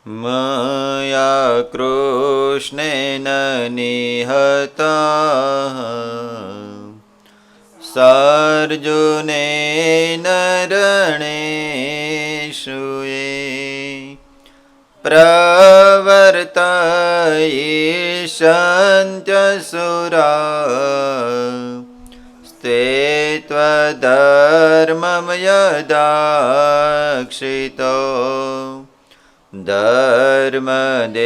मया कृष्णेन निहताः सार्जुनेन रणेषु ये प्रवर्तयिष्यन्त्यसुरा ते त्वधर्मं यदाक्षितो धर्मदेव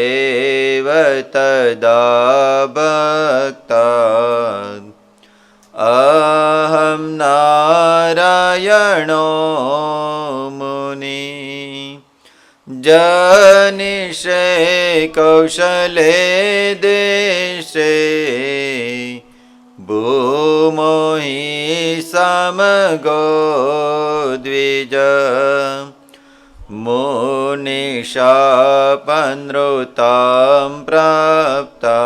तदा भक्तान् अहं नारायणो मुनि जनिषे कौशले देशे भूमो हि समगो द्विज मुनिशापनृतां प्राप्ता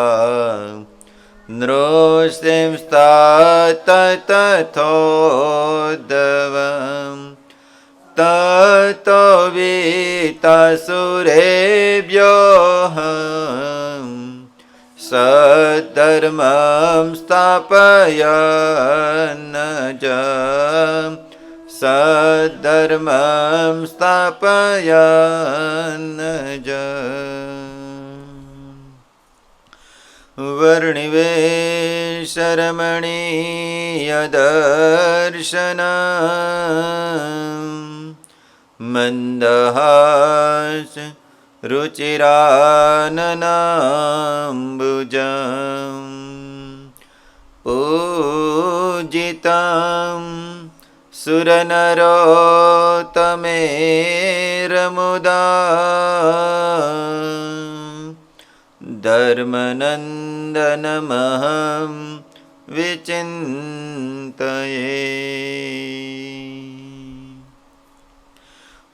नृसिंस्तात तथोद्धवम् ततो वीतासुरेभ्योऽहं सद्धर्मं स्थापयन् च सद्धर्मं स्थापयन् च वर्णिवेशरमणीयदर्शनम् मन्दहास रुचिराननाम्बुजं पूजितं सुरनरोत्तमेरमुदा धर्मनन्दनमहं विचिन्तये।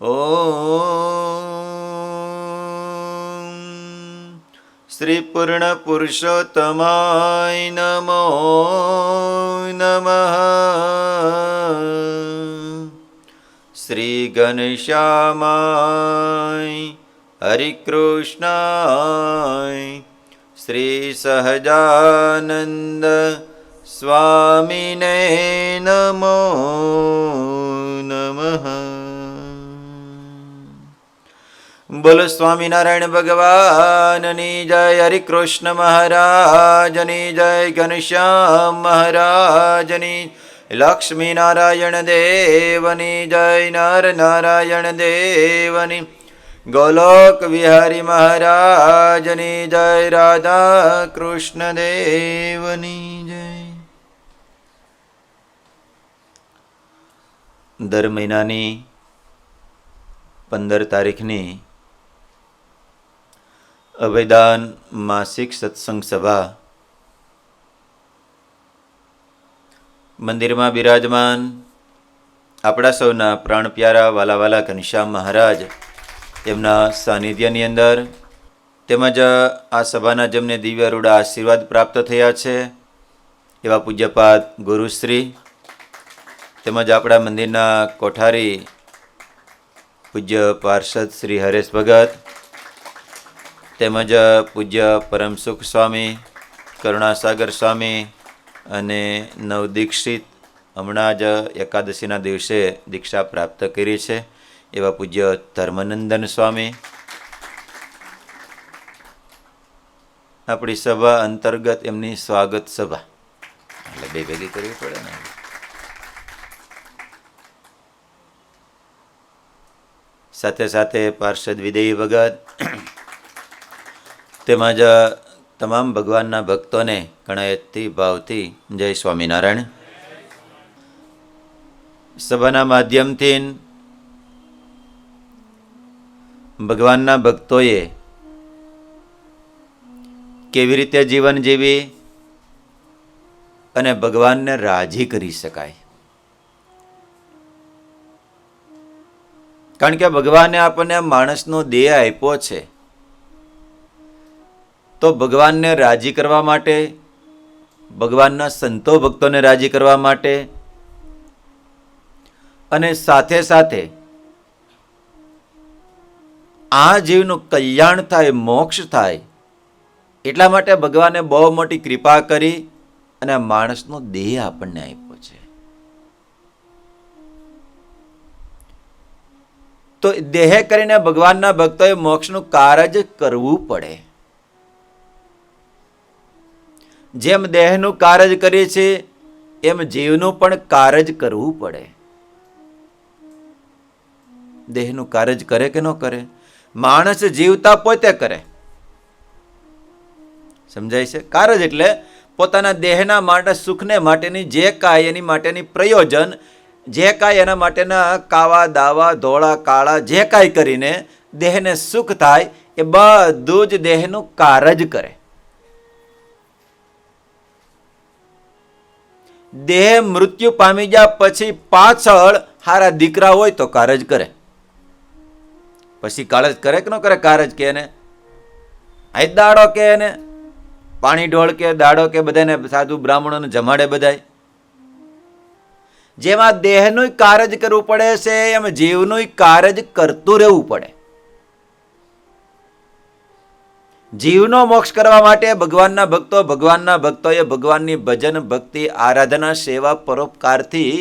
ॐ श्री पूर्णपुरुषोत्तमाय नमो नमः। श्री घनश्यामाय हरिकृष्णाय श्री सहजानंद स्वामिने नमो नमः। बोलो स्वामीनारायण भगवाननी जय, हरिकृष्ण महाराजनी जय, घनश्याम महाराजनी, लक्ष्मी नारायण देवनी जय, नर नारायण देवनी, गोलोक विहारी महाराजनी जय, राधा कृष्ण देवनी जय। दर महीनानी 15 તારીખની અભયદાન માસિક સત્સંગ સભા મંદિરમાં બિરાજમાન આપણા સૌના પ્રાણ પ્યારા વાલાવાલા ઘનશ્યામ મહારાજ એમના સાનિધ્યની અંદર તેમજ આ સભાના જેમને દિવ્ય રૂડા આશીર્વાદ પ્રાપ્ત થયા છે એવા પૂજ્યપાદ ગુરુશ્રી તેમજ આપણા મંદિરના કોઠારી પૂજ્ય પાર્ષદ શ્રી હરેશ ભગત તેમજ પૂજ્ય પરમસુખ સ્વામી, કરુણાસાગર સ્વામી અને નવદીક્ષિત હમણાં જ એકાદશીના દિવસે દીક્ષા પ્રાપ્ત કરી છે એવા પૂજ્ય ધર્મનંદન સ્વામી, આપણી સભા અંતર્ગત એમની સ્વાગત સભા એટલે બે ભેગી કરવી પડે ને. સાથે સાથે પાર્ષદ વિદેહી ભગત તેમજ તમામ ભગવાનના ભક્તોને ગણાયતથી ભાવથી જય સ્વામિનારાયણ. સભાના માધ્યમથી ભગવાનના ભક્તોએ કેવી રીતે જીવન જીવી અને ભગવાનને રાજી કરી શકાય. કારણ કે ભગવાને આપણને માણસનો દેહ આપ્યો છે તો ભગવાનને રાજી કરવા માટે, ભગવાનના સંતો ભક્તોને રાજી કરવા માટે અને સાથે સાથે આ જીવનું કલ્યાણ થાય, મોક્ષ થાય, એટલા માટે ભગવાને બહુ મોટી કૃપા કરી અને આ માણસનો દેહ આપણને આપ્યો છે. તો દેહ કરીને ભગવાનના ભક્તોએ મોક્ષનું કાર્ય કરવું પડે. જેમ દેહનું કાર્ય કરીએ છીએ એમ જીવનું પણ કાર્ય કરવું પડે. દેહનું કાર્ય કરે કે ન કરે? માણસ જીવતા પોતે કરે. સમજાય છે? કાર્ય એટલે પોતાના દેહના માટે, સુખને માટેની જે કાંઈ એની માટેની પ્રયોજન, જે કાંઈ એના માટેના કાવા દાવા ધોળા કાળા જે કાંઈ કરીને દેહને સુખ થાય એ બધું જ દેહનું કાર્ય જ કરે. દેહ મૃત્યુ પામી ગયા પછી પાછળ હારા દીકરા હોય તો કાર્ય કરે. પછી કાળજ કરે કે ન કરે? કાર્ય કે એને આ દાડો કે એને પાણી ઢોળ કે દાડો કે બધાને સાધુ બ્રાહ્મણોને જમાડે બધાય. જેમાં દેહનું કાર્ય કરવું પડે છે એમ જીવનું કાર્ય કરતું રહેવું પડે. જીવનો મોક્ષ કરવા માટે ભગવાનના ભક્તોએ ભગવાનની ભજન ભક્તિ આરાધના સેવા પરોપકારથી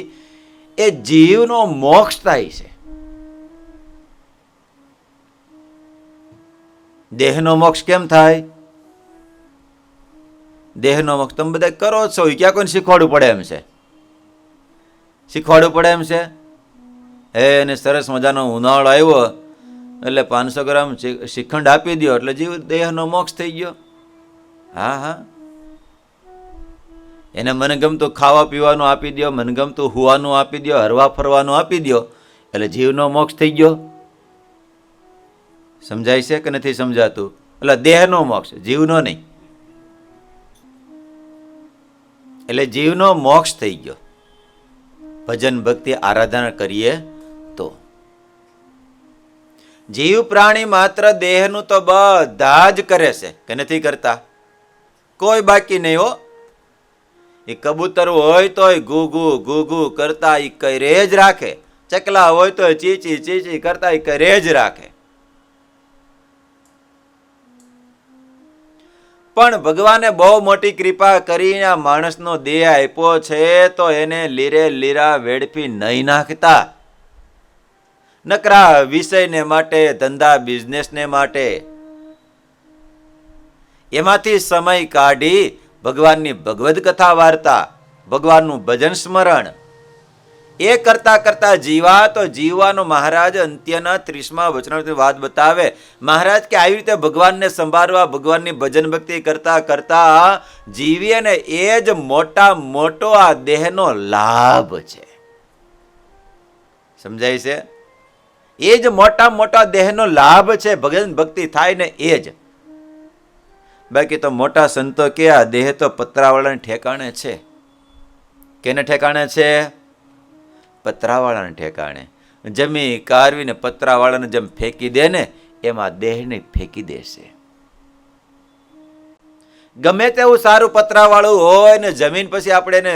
એ જીવનો મોક્ષ થાય છે. દેહનો મોક્ષ કેમ થાય? દેહનો મોક્ષ તમે બધા કરો છો, ક્યાં કોઈને શીખવાડવું પડે એમ છે? શીખવાડવું પડે એમ છે? એને સરસ મજાનો ઉનાળો આવ્યો એટલે 500 ગ્રામ શ્રીખંડ આપી દો એટલે જીવ દેહનો મોક્ષ થઈ ગયો. હા હા, એને મનગમતું ખાવા પીવાનું આપી દો, મનગમતું હુવાનું આપી દો, હરવા ફરવાનું આપી દો એટલે જીવનો મોક્ષ થઈ ગયો. સમજાય છે કે નથી સમજાતું? એટલે દેહનો મોક્ષ, જીવનો નહીં. એટલે જીવનો મોક્ષ થઈ ગયો. ભજન ભક્તિ આરાધના કરીએ તો. જીવ પ્રાણી માત્ર દેહનું તો બધા જ કરે છે કે નથી કરતા? કોઈ બાકી નહીં હો. એ કબૂતર હોય તોય ઘૂઘુ ઘૂઘુ કરતા એ કરે જ રાખે. ચકલા હોય તો ચીચી ચીચી કરતા એ કરે જ રાખે. પણ ભગવાને બહુ મોટી કૃપા કરીને આ માણસનો દેહ આપ્યો છે તો એને લીરે લીરા વેડફી નહીં નાખતા. નકરા વિષયને માટે, ધંધા બિઝનેસને માટે એમાંથી સમય કાઢી ભગવાનની ભગવદ કથા વાર્તા, ભગવાનનું ભજન સ્મરણ એ કરતા કરતા જીવા તો જીવવાનો મહારાજ અંત્યના 30મા વચનામૃતની વાત બતાવે. મહારાજ કે આવી રીતે ભગવાનને સંભાળવા, ભગવાનની ભજન ભક્તિ કરતા કરતા જીવીએ ને એ જ મોટો આ દેહનો લાભ છે. સમજાય છે? એ જ મોટા દેહનો લાભ છે. ભજન ભક્તિ થાય ને એ જ. બાકી તો મોટા સંતો કે આ દેહ તો પતરાવાળાને ઠેકાણે છે. કેને ઠેકાણે છે? પતરાવાળાને ઠેકાણે. જમી કારવીને પતરાવાળાને જેમ ફેંકી દે ને એમાં દેહને ફેંકી દેશે. ગમે તેવું સારું પતરાવાળું હોય ને જમીન પછી આપણે એને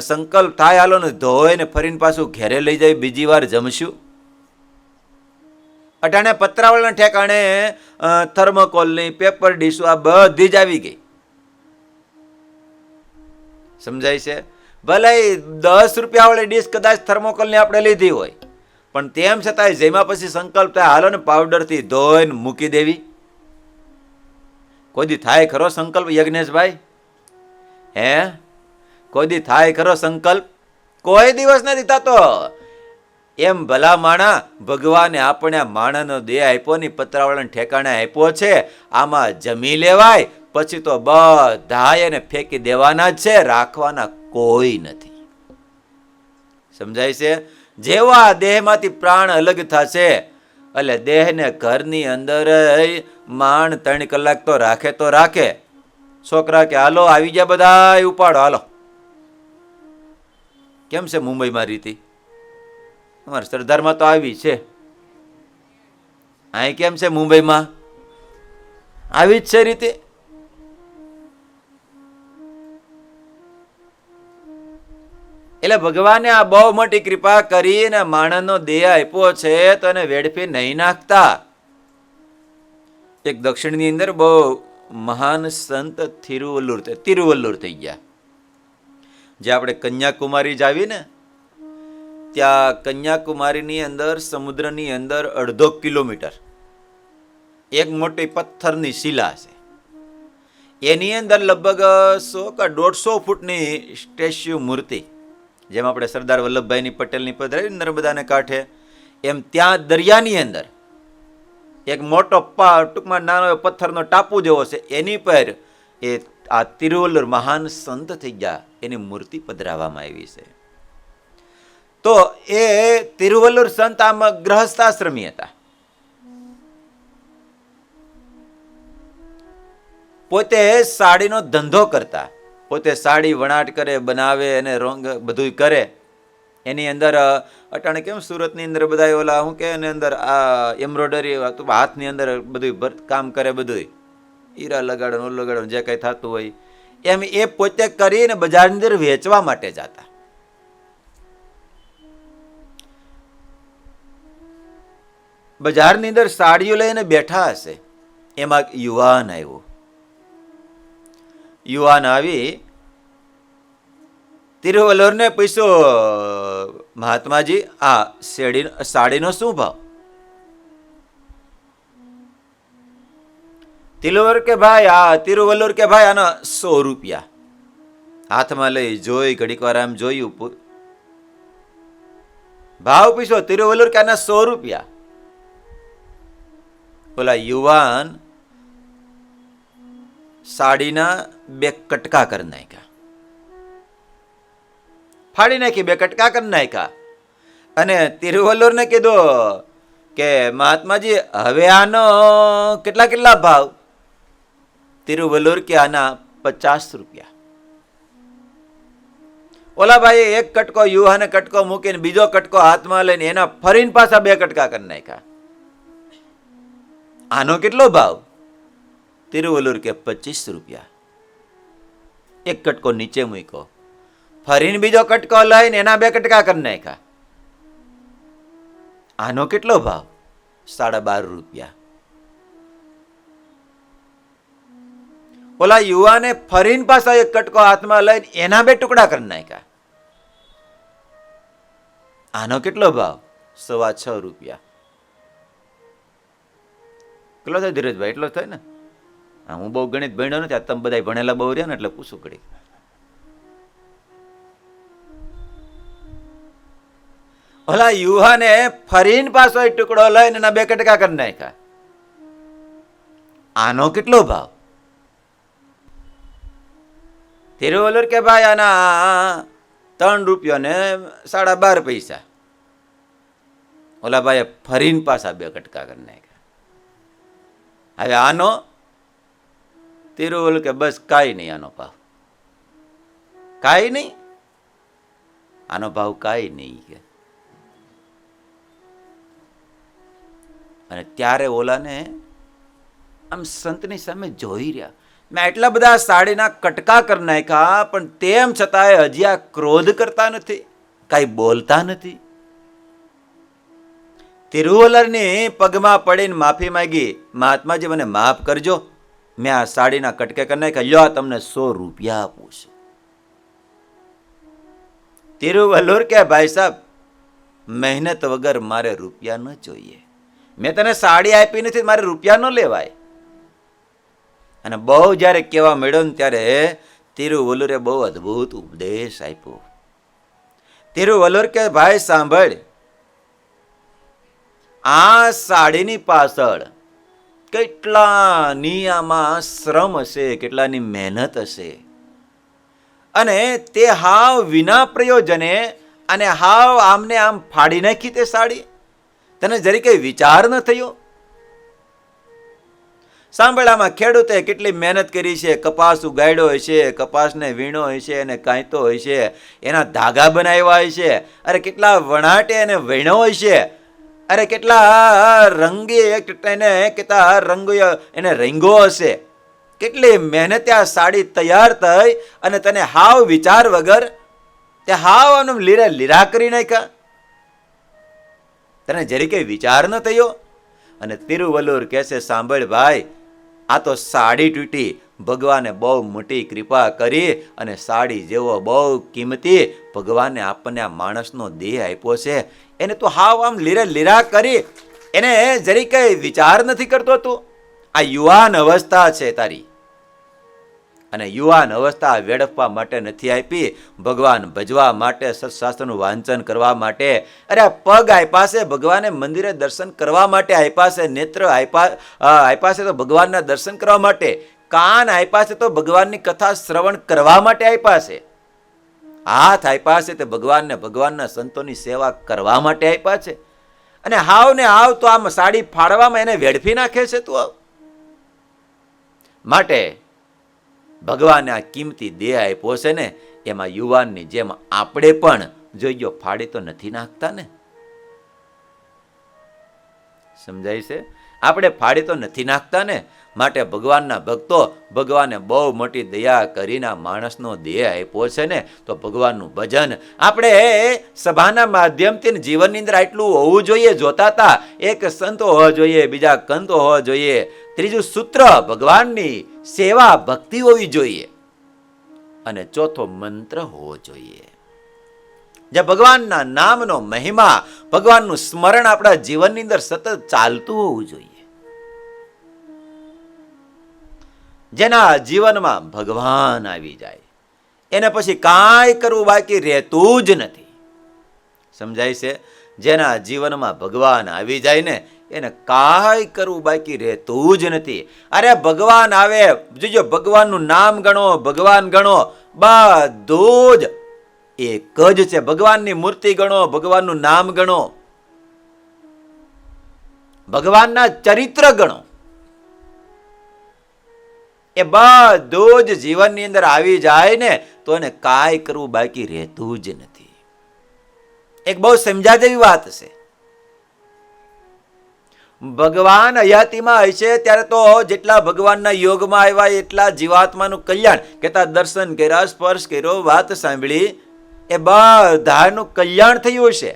સંકલ્પ થાય હાલો ને ધોઈને ફરીને પાછું ઘેરે લઈ જાય બીજી વાર જમશું. અટાણે પતરાવાળાને ઠેકાણે થર્મોકોલની, પેપર ડીશો આ બધી જ આવી ગઈ. સમજાય છે? ભલે 10 રૂપિયાવાળી ડીશ કદાચ થર્મોકોલની આપણે લીધી હોય પણ તેમ છતાંય જેમાં પછી સંકલ્પ થાય હાલો ને પાવડરથી ધોઈને મૂકી દેવી. કોઈ દી થાય ખરો સંકલ્પ યજ્ઞેશભાઈ? હે, કોઈ દી થાય ખરો સંકલ્પ? કોઈ દિવસ નથી થતો. એમ ભલા માણા ભગવાને આપણે આ માણાનો દેહ આપ્યો ને પતરાવાળાને ઠેકાણે આપ્યો છે. આમાં જમી લેવાય પછી તો બધાય એને ફેંકી દેવાના જ છે, રાખવાના કોઈ નથી. સમજાય છે? જેવા દેહમાંથી પ્રાણ અલગ થશે એટલે દેહને ઘરની અંદર માંડ 3 કલાક તો રાખે. છોકરા કે હાલો આવી ગયા બધા ઉપાડો હાલો. કેમ છે મુંબઈમાં રીતિ? અમારા સરદારમાં તો આવી છે. અહીં કેમ છે મુંબઈમાં? આવી જ છે રીતિ. એટલે ભગવાને આ બહુ મોટી કૃપા કરીને માણસનો દેહ આપ્યો છે તો એને વેડફી નહીં નાખતા. એક દક્ષિણની અંદર બહુ મહાન સંત તિરુવલ્લુર થઈ ગયા. જે આપણે કન્યાકુમારી જ આવી ને, ત્યાં કન્યાકુમારીની અંદર સમુદ્રની અંદર 1.5 કિલોમીટર એક મોટી પથ્થરની શિલા છે. એની અંદર લગભગ 100 કે 150 ફૂટની સ્ટેચ્યુ મૂર્તિ, જેમ આપણે સરદાર વલ્લભભાઈની પટેલની પધરાવી નર્મદાને કાંઠે, એમ ત્યાં દરિયાની અંદર એક મોટો ટૂંકમાં નાનો પથ્થરનો ટાપુ જેવો છે, એની પર એ આ તિરુવલ્લુર મહાન સંત થઈ ગયા એની મૂર્તિ પધરાવવામાં આવી છે. તો એ તિરુવલ્લુર સંત આમ ગ્રહસ્થાશ્રમી હતા. પોતે સાડીનો ધંધો કરતા, પોતે સાડી વણાટ કરે, બનાવે અને રંગ બધું કરે. એની અંદર અટાણે કેમ સુરતની અંદર બધા ઓલા શું કે એની અંદર આ એમ્બ્રોઇડરી હાથની અંદર બધું કામ કરે, બધું હીરા લગાડો ઓલું લગાડો જે કંઈ થતું હોય એમ એ પોતે કરીને બજારની અંદર વેચવા માટે જતા. બજારની અંદર સાડીઓ લઈને બેઠા હશે, એમાં યુવાન આવ્યો. યુવાન આવી તિરુવલ્લુરને પૂછ્યું, મહાત્માજી આ સાડીનો શું ભાવ? તિરુવલ્લુર કે ભાઈ આનો 100 રૂપિયા. હાથમાં લઈ જોઈ, ઘડીક વાર આમ જોયું, ભાવ પૂછ્યો. તિરુવલ્લુર કે આના 100 રૂપિયા. બોલા યુવાન સાડીના 2 કટકા કરી નાખ્યા, ફાડી નાખી, 2 કટકા કરી નાખ્યા. અને તિરુવલ્લુરને કીધું કે મહાત્માજી હવે આનો કેટલા ભાવ? તિરુવલ્લુર કે આના 50 રૂપિયા. ઓલા ભાઈ એક કટકો યુવાને કટકો મૂકીને બીજો કટકો હાથમાં લઈને એના ફરીને પાછા 2 કટકા કરી નાખ્યા. આનો કેટલો ભાવ? તિરુવલ્લુર કે 25 રૂપિયા. એક કટકો નીચે મૂક્યો, ફરીને બીજો કટકો લઈને એના 2 કટકા કરી નાખ્યા. આનો કેટલો ભાવ? 12.5 રૂપિયા. ઓલા યુવાને ફરીને પાછા એક કટકો હાથમાં લઈને એના 2 ટુકડા કરી નાખ્યા. આનો કેટલો ભાવ? 6.25 રૂપિયા. કેટલો થાય ધીરજભાઈ? એટલો થાય ને? હા, હું બહુ ગણિત ભણ્યો નથી, તમે બધા ભણેલા બહુ રહ્યા ને એટલે પૂછું કરી. ઓલા યુવાને ફરીને પાછો એક ટુકડો લઈને એના 2 કટકા કરી નાખ્યા. આનો કેટલો ભાવ? તિરુવલ્લુર કે ભાઈ આના 3 રૂપિયા ને 12.5 પૈસા. ઓલા ભાઈએ ફરીને પાછા 2 કટકા કરી નાખ્યા. હવે આનો? તિરુવલ્લુર કે બસ કાંઈ નહીં, આનો ભાવ કાંઈ નહીં, આનો ભાવ કાંઈ નહીં કે. અને ત્યારે ઓલાને આમ સંતની સામે જોઈ રહ્યા, મેં એટલા બધા સાડીના કટકા કરી નાખ્યા, પણ તેમ છતાંય હજી આ ક્રોધ કરતા નથી, કાંઈ બોલતા નથી. તિરુવલ્લુરની પગમાં પડીને માફી માંગી, મહાત્માજી મને માફ કરજો, મેં આ સાડીના કટકે કરી નાખ્યા, લ્યો તમને 100 રૂપિયા આપું છું. તિરુવલ્લુર કે ભાઈ સાહેબ, મહેનત વગર મારે રૂપિયા ન જોઈએ, મેં તને સાડી આપી નથી, મારે રૂપિયા ન લેવાય. અને બહુ જ્યારે કહેવા મળ્યો ને ત્યારે તિરુવલ્લુરે બહુ અદ્ભુત ઉપદેશ આપ્યો. તિરુવલ્લુર કે ભાઈ સાંભળ, આ સાડીની પાછળ કેટલાની આમાં શ્રમ હશે, કેટલાની મહેનત હશે, અને તે હાવ વિના પ્રયોજને અને હાવ આમને આમ ફાડી નાખી તે સાડી, તને જરી કઈ વિચાર ન થયો? સાંભળામાં ખેડૂતે કેટલી મહેનત કરી છે, કપાસ ઉગાડ્યો હોય છે, કપાસને વીણો હોય છે અને કાંતો હોય છે, એના ધાગા બનાવ્યા હોય છે, અરે કેટલા વણાટે અને વીણો હોય છે, અરે કેટલા રંગી એને કેટલા રંગ એને રંગો હશે, કેટલી મહેનતે આ સાડી તૈયાર થઈ અને તને હાવ વિચાર વગર તે હાવ આનું લીરા કરી નાખ્યા. તને જરી કઈ વિચાર ન થયો? અને તિરુવલ્લુર કહેશે, સાંભળ ભાઈ, આ તો સાડી તૂટી, ભગવાને બહુ મોટી કૃપા કરી અને સાડી જેવો બહુ કિંમતી ભગવાને આપણને આ માણસનો દેહ આપ્યો છે, એને તો હાવ આમ લીરા કરી, એને જરી કઈ વિચાર નથી કરતો તું. આ યુવાન અવસ્થા છે તારી, અને યુવાન અવસ્થા વેડફવા માટે નથી આપી, ભગવાન ભજવા માટે, સત્શાસ્ત્રનું વાંચન કરવા માટે. અરે પગ આપ્યા છે ભગવાને મંદિરે દર્શન કરવા માટે આપ્યા છે, નેત્ર આપ્યા છે તો ભગવાનના દર્શન કરવા માટે, કાન આપ્યા છે તો ભગવાનની કથા શ્રવણ કરવા માટે આપ્યા છે, હાથ આપ્યા છે તે ભગવાનને, ભગવાનના સંતોની સેવા કરવા માટે આપ્યા છે. અને હાવ ને હાવ તો આમ સાડી ફાડવામાં એને વેડફી નાખે છે તું. માટે ભગવાને આ કિંમતી દેહ આપ્યો છે ને, એમાં યુવાનની જેમ આપણે પણ જોઈજો ફાડી તો નથી નાખતા ને. સમજાય છે? આપણે ફાડી તો નથી નાખતા ને. માટે ભગવાનના ભક્તો, ભગવાને બહુ મોટી દયા કરીને માણસનો દેહ આપ્યો છે ને, તો ભગવાનનું ભજન આપણે સભાના માધ્યમથી જીવનની અંદર આટલું હોવું જોઈએ. જોતા હતા, એક સંતો હોવો જોઈએ, બીજા કંતો હોવો જોઈએ, ત્રીજું સૂત્ર ભગવાનની સેવા ભક્તિ હોવી જોઈએ, અને ચોથો મંત્ર હોવો જોઈએ. જે ભગવાનના નામનો મહિમા, ભગવાનનું સ્મરણ આપણા જીવનની અંદર સતત ચાલતું હોવું જોઈએ. જેના જીવનમાં ભગવાન આવી જાય એને પછી કાંઈ કરવું બાકી રહેતું જ નથી. સમજાય છે? જેના જીવનમાં ભગવાન આવી જાય ને, એને કાંઈ કરવું બાકી રહેતું જ નથી. અરે ભગવાન આવે, જોજો, ભગવાનનું નામ ગણો, ભગવાન ગણો, બધું જ એક જ છે. ભગવાનની મૂર્તિ ગણો, ભગવાનનું નામ ગણો, ભગવાનના ચરિત્ર ગણો, એ બધું જ જીવનની અંદર આવી જાય ને, તો એને કાંઈ કરવું બાકી રહેતું જ નથી. એક બહુ સમજા જેવી વાત છે. ભગવાન હયાતીમાં હશે ત્યારે તો જેટલા ભગવાનના યોગમાં આવ્યા એટલા જીવાત્માનું કલ્યાણ કહેતા, દર્શન કર્યા, સ્પર્શ કર્યો, વાત સાંભળી, એ બધાનું કલ્યાણ થયું છે.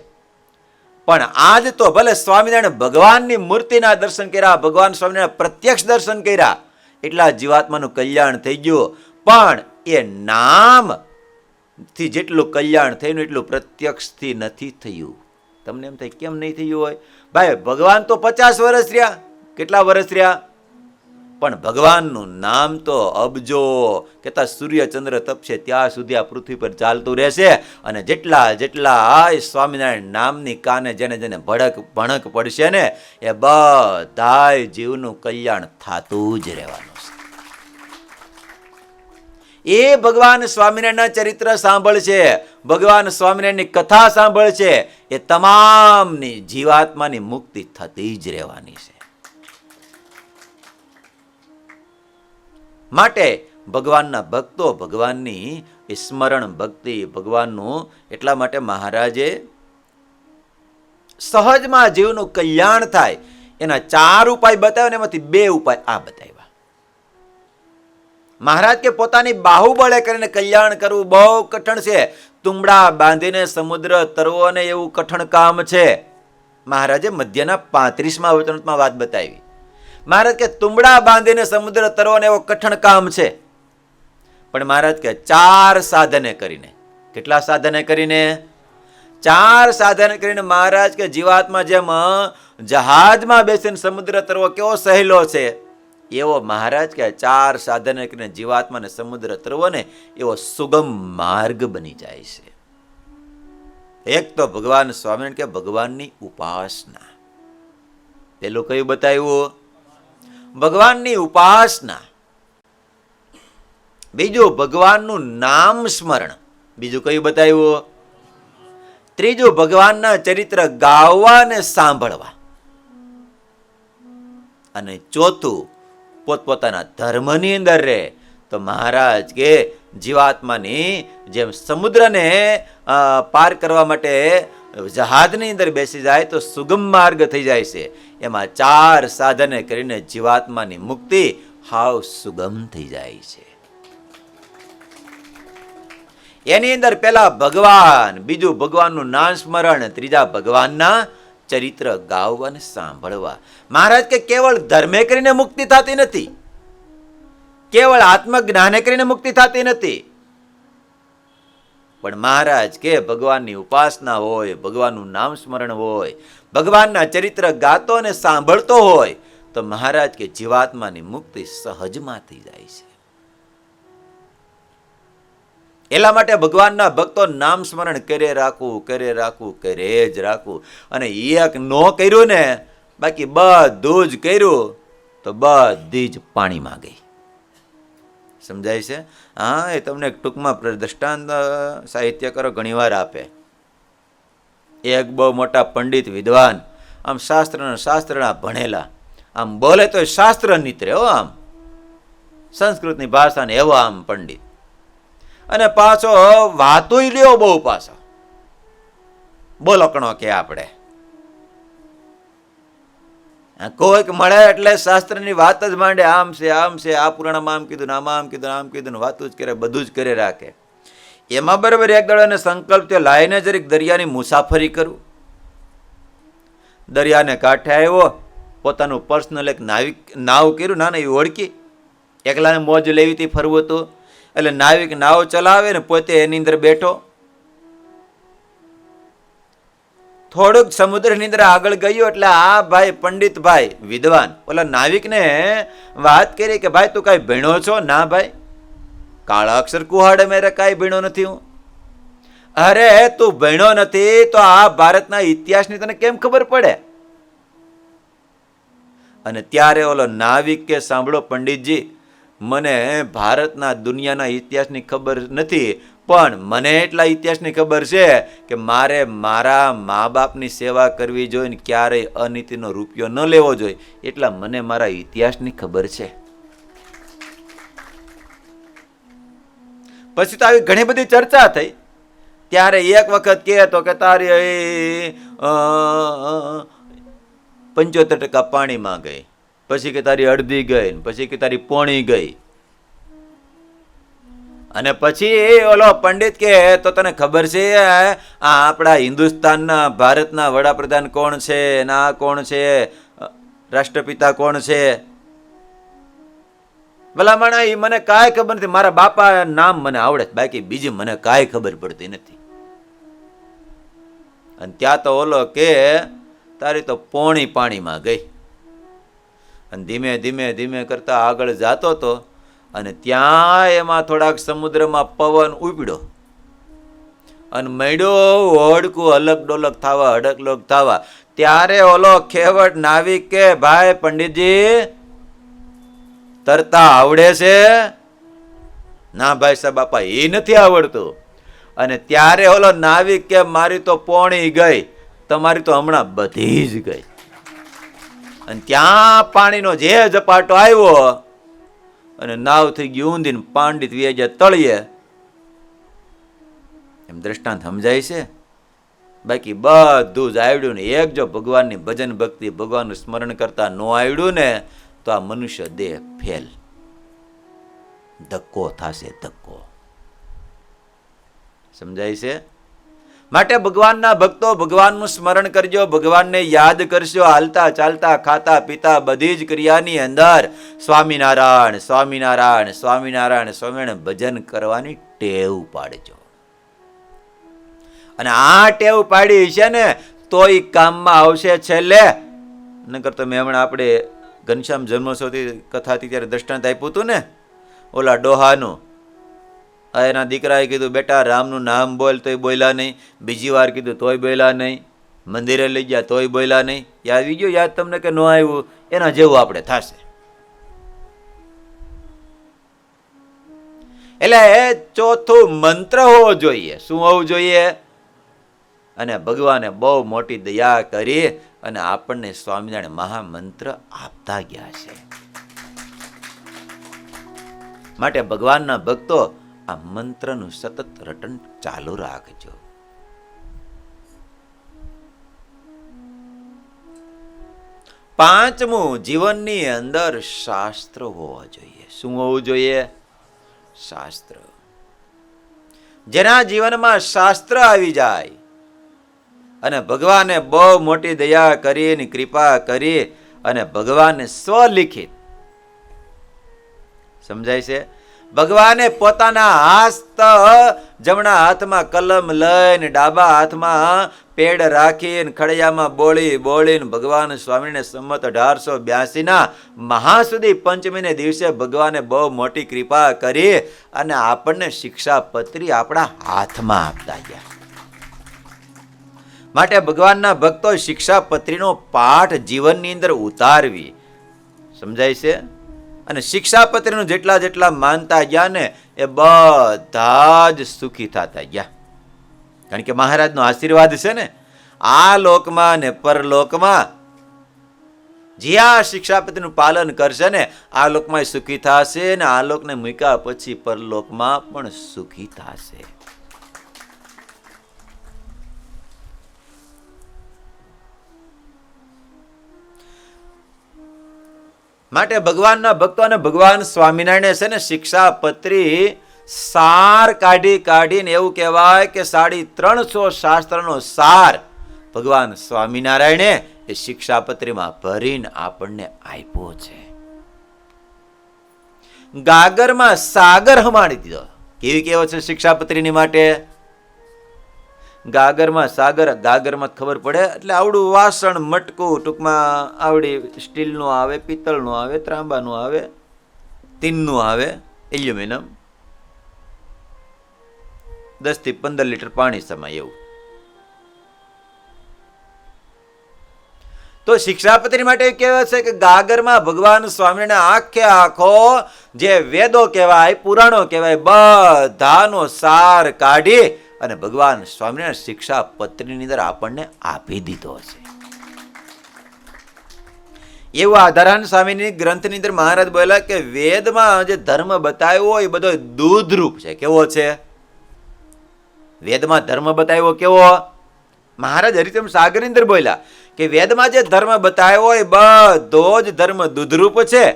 પણ આજ તો ભલે સ્વામિનારાયણ ભગવાનની મૂર્તિના દર્શન કર્યા, ભગવાન સ્વામિનારાયણ પ્રત્યક્ષ દર્શન કર્યા, એટલા જીવાત્માનું કલ્યાણ થઈ ગયું, પણ એ નામથી જેટલું કલ્યાણ થયું એટલું પ્રત્યક્ષથી નથી થયું. તમને એમ થાય કેમ નહીં થયું હોય? ભાઈ, ભગવાન તો 50 વર્ષ રહ્યા, કેટલા વર્ષ રહ્યા, પણ ભગવાનનું નામ તો અબજો, કેતા સૂર્ય ચંદ્ર તપશે ત્યાં સુધી આ પૃથ્વી પર ચાલતું રહેશે. અને જેટલા આ સ્વામિનારાયણ નામની કાને જેને જેને ભણક પડશે ને, એ બધાય જીવનું કલ્યાણ થતું જ રહેવાનું છે. એ ભગવાન સ્વામિનારાયણના ચરિત્ર સાંભળશે, ભગવાન સ્વામિનારાયણની કથા સાંભળશે, એ તમામની જીવાત્માની મુક્તિ થતી જ રહેવાની છે. માટે ભગવાનના ભક્તો, ભગવાનની સ્મરણ ભક્તિ, ભગવાનનું, એટલા માટે મહારાજે સહજમાં જીવનું કલ્યાણ થાય એના 4 ઉપાય બતાવ્યા ને, એમાંથી 2 ઉપાય આ બતાવ્યા. મહારાજ કે પોતાની બાહુબળે કરીને કલ્યાણ કરવું બહુ કઠણ છે. તુંબડા બાંધીને સમુદ્ર તરવો ને એવું કઠણ કામ છે. મહારાજે મધ્યના 35મા વચનમાં વાત બતાવી. મહારાજ કે તુંબડા બાંધીને સમુદ્ર તરવો ને એવો કઠણ કામ છે, પણ મહારાજ કે 4 સાધને કરીને. કેટલા સાધને કરીને? 4 સાધન કરીને મહારાજ કે જીવાત્મા જેમ જહાજમાં બેસીને સમુદ્ર તરવો કેવો સહેલો છે, એવો મહારાજ કે 4 સાધન કરીને જીવાત્માને સમુદ્ર તરવો ને એવો સુગમ માર્ગ બની જાય છે. એક તો ભગવાન સ્વામિનારાયણ કે ભગવાનની ઉપાસના. પેલું કયું બતાવ્યું? ભગવાનની ઉપાસના. બીજું ભગવાનનું નામ સ્મરણ. બીજું કયું બતાવ્યું? ત્રીજું ભગવાનના ચરિત્ર ગાવા અને સાંભળવા. અને ચોથું પોતપોતાના ધર્મની અંદર રહે. તો મહારાજ કે જીવાત્માની જેમ સમુદ્રને પાર કરવા માટે જહાજની અંદર બેસી જાય તો સુગમ માર્ગ થઈ જાય છે, એમાં 4 સાધને કરીને જીવાત્માની મુક્તિ હાવ સુગમ થઈ જાય છે. એની અંદર પેલા ભગવાન, બીજું ભગવાનનું નામ સ્મરણ, ત્રીજા ભગવાનના ચરિત્ર ગાવવા અને સાંભળવા. મહારાજ કે કેવળ ધર્મે કરીને મુક્તિ થતી નથી, કેવળ આત્મજ્ઞાને કરીને મુક્તિ થતી નથી, પણ મહારાજ કે ભગવાનની ઉપાસના હોય, ભગવાનનું નામ સ્મરણ હોય, ભગવાનના ચરિત્ર ગાતો અને સાંભળતો હોય તો મહારાજ કે જીવાત્માની મુક્તિ સહજમાં થઈ જાય છે. એટલા માટે ભગવાનના ભક્તો નામ સ્મરણ કરે રાખવું, કરે રાખવું, કરે જ રાખવું. અને એક નો કર્યું ને, બાકી બધું જ કર્યું તો બધી જ પાણીમાં ગઈ. સમજાય છે? હા, એ તમને ટૂંકમાં દ્રષ્ટાંત સાહિત્યકારો ઘણીવાર આપે. એક બહુ મોટા પંડિત વિદ્વાન, આમ શાસ્ત્રના ભણેલા, આમ બોલે તો શાસ્ત્ર નીતરે હો, આમ સંસ્કૃતની ભાષાને એવો આમ પંડિત, અને પાછો વાતુંય લ્યો બહુ પાછો, બોલકણો કે આપણે કોઈક મળે એટલે શાસ્ત્રની વાત જ માંડે, આમ છે, આમ છે, આ પુરાણમાં આમ કીધું, આમાં આમ કીધું, આમ કીધું, વાતું જ કરે, બધું જ કરે રાખે. એમાં બરાબર એક દાડાને સંકલ્પ થયો, લાઈને જરીક દરિયાની મુસાફરી કરું. દરિયાને કાંઠે આવ્યો, પોતાનું પર્સનલ એક નાવ કર્યું, નાના એવી ઓળખી, એકલાને મોજ લેવી હતી, ફરવું હતું, એટલે નાવિક નાવ ચલાવે ને પોતે એની અંદર બેઠો. થોડુંક સમુદ્રની અંદર આગળ ગયો એટલે આ ભાઈ પંડિત ભાઈ વિદ્વાન ઓલા નાવિકને વાત કરી કે ભાઈ તું કાંઈ ભણ્યો છો? ના ભાઈ, કાળા અક્ષર કુહાડે મેરે કાંઈ ભણ્યો નથી હું. અરે તું ભણ્યો નથી તો આ ભારતના ઇતિહાસની તને કેમ ખબર પડે? અને ત્યારે ઓલો નાવિક કે સાંભળો પંડિતજી, મને ભારતના દુનિયાના ઇતિહાસની ખબર નથી, પણ મને એટલા ઇતિહાસની ખબર છે કે મારે મારા મા બાપની સેવા કરવી જોઈએ ને ક્યારેય અનીતિનો રૂપિયો ન લેવો જોઈએ, એટલા મને મારા ઇતિહાસની ખબર છે. પછી તો આવી ઘણી બધી ચર્ચા થઈ. ત્યારે એક વખત કહે તો કે તારી 75% પાણીમાં ગઈ, પછી કે તારી અડધી ગઈ, પછી કે તારી પોણી ગઈ. અને પછી ઓલો પંડિત કે તો તને ખબર છે આ આપણા હિન્દુસ્તાનના ભારતના વડાપ્રધાન કોણ છે, ના કોણ છે, રાષ્ટ્રપિતા કોણ છે? ભલામણા એ મને કાંઈ ખબર નથી, મારા બાપા નામ મને આવડે, બાકી બીજી મને કાંઈ ખબર પડતી નથી. અને ત્યાં તો ઓલો કે તારી તો પોણી પાણીમાં ગઈ. અને ધીમે ધીમે ધીમે કરતા આગળ જાતો હતો અને ત્યાં એમાં થોડાક સમુદ્રમાં પવન ઉપડ્યો અને મળ્યો ઓડકું અલગ ડોલક થવા, અડકલોક થવા. ત્યારે ઓલો ખેવટ નાવિક કે ભાઈ પંડિતજી તરતા આવડે છે? ના ભાઈ સાહેબ બાપા, એ નથી આવડતું. અને ત્યારે ઓલો નાવિક કે મારી તો પોણી ગઈ, તમારી તો હમણાં બધી જ ગઈ. અને ત્યાં પાણીનો જે ઝપાટો આવ્યો અને નાવ થઈ ગઈ ઊંધીને પાંડિત વ્યાજ્યા તળિયે. એમ દ્રષ્ટાંત સમજાય છે? બાકી બધું જ આવડ્યું ને એક જો ભગવાનની ભજન ભક્તિ, ભગવાનનું સ્મરણ કરતા ન આવડ્યું ને તો આ મનુષ્ય દેહ ફેલ, ધક્કો થશે, ધક્કો. સમજાય છે? માટે ભગવાનના ભક્તો ભગવાનનું સ્મરણ કરજો, ભગવાનને યાદ કરશો. હાલતા ચાલતા ખાતા પીતા બધી જ ક્રિયાની અંદર સ્વામિનારાયણ સ્વામિનારાયણ સ્વામિનારાયણ સ્વામિનારાયણ ભજન કરવાની ટેવ પાડજો. અને આ ટેવ પાડી છે ને તો એ કામમાં આવશે છેલ્લે. નકર તો મેં હમણાં આપણે ઘનશ્યામ જન્મોત્સવથી કથા હતી ત્યારે દ્રષ્ટાંત આપ્યું હતું ને, ઓલા ડોહાનું. એના દીકરાએ કીધું બેટા રામનું નામ બોલ, તોય બોલ્યા નહીં. બીજી વાર કીધું તોય બોલ્યા નહીં. મંદિરે લઈ ગયા તોય બોલ્યા નહીં. યાદ આવી ગયું? યાદ તમને કે ન આવ્યું? એના જેવું આપણે થશે. એટલે ચોથું મંત્ર હોવો જોઈએ. શું હોવું જોઈએ? અને ભગવાને બહુ મોટી દયા કરી અને આપણને સ્વામિનારાયણ મહામંત્ર આપતા ગયા છે. માટે ભગવાનના ભક્તો આ મંત્રનું સતત રટન ચાલુ રાખજો. પાંચમું, જીવનની અંદર શાસ્ત્ર હોવા જોઈએ. શું હોવું જોઈએ? શાસ્ત્ર. જેના જીવનમાં શાસ્ત્ર આવી જાય અને ભગવાને બહુ મોટી દયા કરી, કૃપા કરી, અને ભગવાને સ્વલિખિત, સમજાય છે, ભગવાને પોતાના હસ્ત જમણા હાથમાં કલમ લઈને ડાબા હાથમાં પેડ રાખીને ખડિયામાં બોળીને ભગવાન સ્વામીને સંમત 1882 મહાસુદી પંચમીને દિવસે ભગવાને બહુ મોટી કૃપા કરી અને આપણને શિક્ષાપત્રી આપણા હાથમાં આપતા ગયા. માટે ભગવાનના ભક્તો શિક્ષાપત્રીનો પાઠ જીવનની અંદર ઉતારવી, સમજાય છે. અને શિક્ષાપત્રીનું જેટલા માનતા ગયા ને એ બધા જ સુખી થતા ગયા. કારણ કે મહારાજનો આશીર્વાદ છે ને, આ લોકમાં ને પરલોકમાં જે આ શિક્ષાપત્રીનું પાલન કરશે ને, આ લોકમાં સુખી થશે ને આ લોકને મૂક્યા પછી પરલોકમાં પણ સુખી થશે. માટે ભગવાનના ભક્તો અને ભગવાન સ્વામિનારાયણ છે ને શિક્ષાપત્રી સાર કાઢીને એવું કહેવાય કે 350 શાસ્ત્રનો સાર ભગવાન સ્વામિનારાયણે એ શિક્ષાપત્રીમાં ભરીને આપણને આપ્યો છે. ગાગરમાં સાગર હમાડી દીધો. કેવી કેવો છે શિક્ષાપત્રીની માટે? ગાગરમાં સાગર, ગાગરમાં ખબર પડે એટલે આવડું વાસણ મટકું, ટૂંકમાં આવડી સ્ટીલનું આવે, પિત્તળનું આવે, ત્રાંબાનું આવે, તીનનું આવે, એલ્યુમિનિયમ, 10 થી 15 લીટર પાણી સમાય એવું. તો શિક્ષાપત્રી માટે કહેવાય છે કે ગાગરમાં ભગવાન સ્વામિનારાયણ આખે આખો જે વેદો કહેવાય, પુરાણો કહેવાય, બધાનો સાર કાઢી અને ભગવાન સ્વામિનારાયણ શિક્ષાપત્રીની અંદર આપણને આપી દીધો છે. એવું આધારાન સ્વામીની ગ્રંથની અંદર મહારાજ બોલ્યા કે વેદમાં જે ધર્મ બતાવ્યો એ બધો દૂધરૂપ છે. કેવો છે? વેદમાં ધર્મ બતાવ્યો કેવો? મહારાજ હરિચંદ્ર સાગરની અંદર બોલ્યા કે વેદમાં જે ધર્મ બતાવ્યો એ બધો જ ધર્મ દૂધરૂપ છે.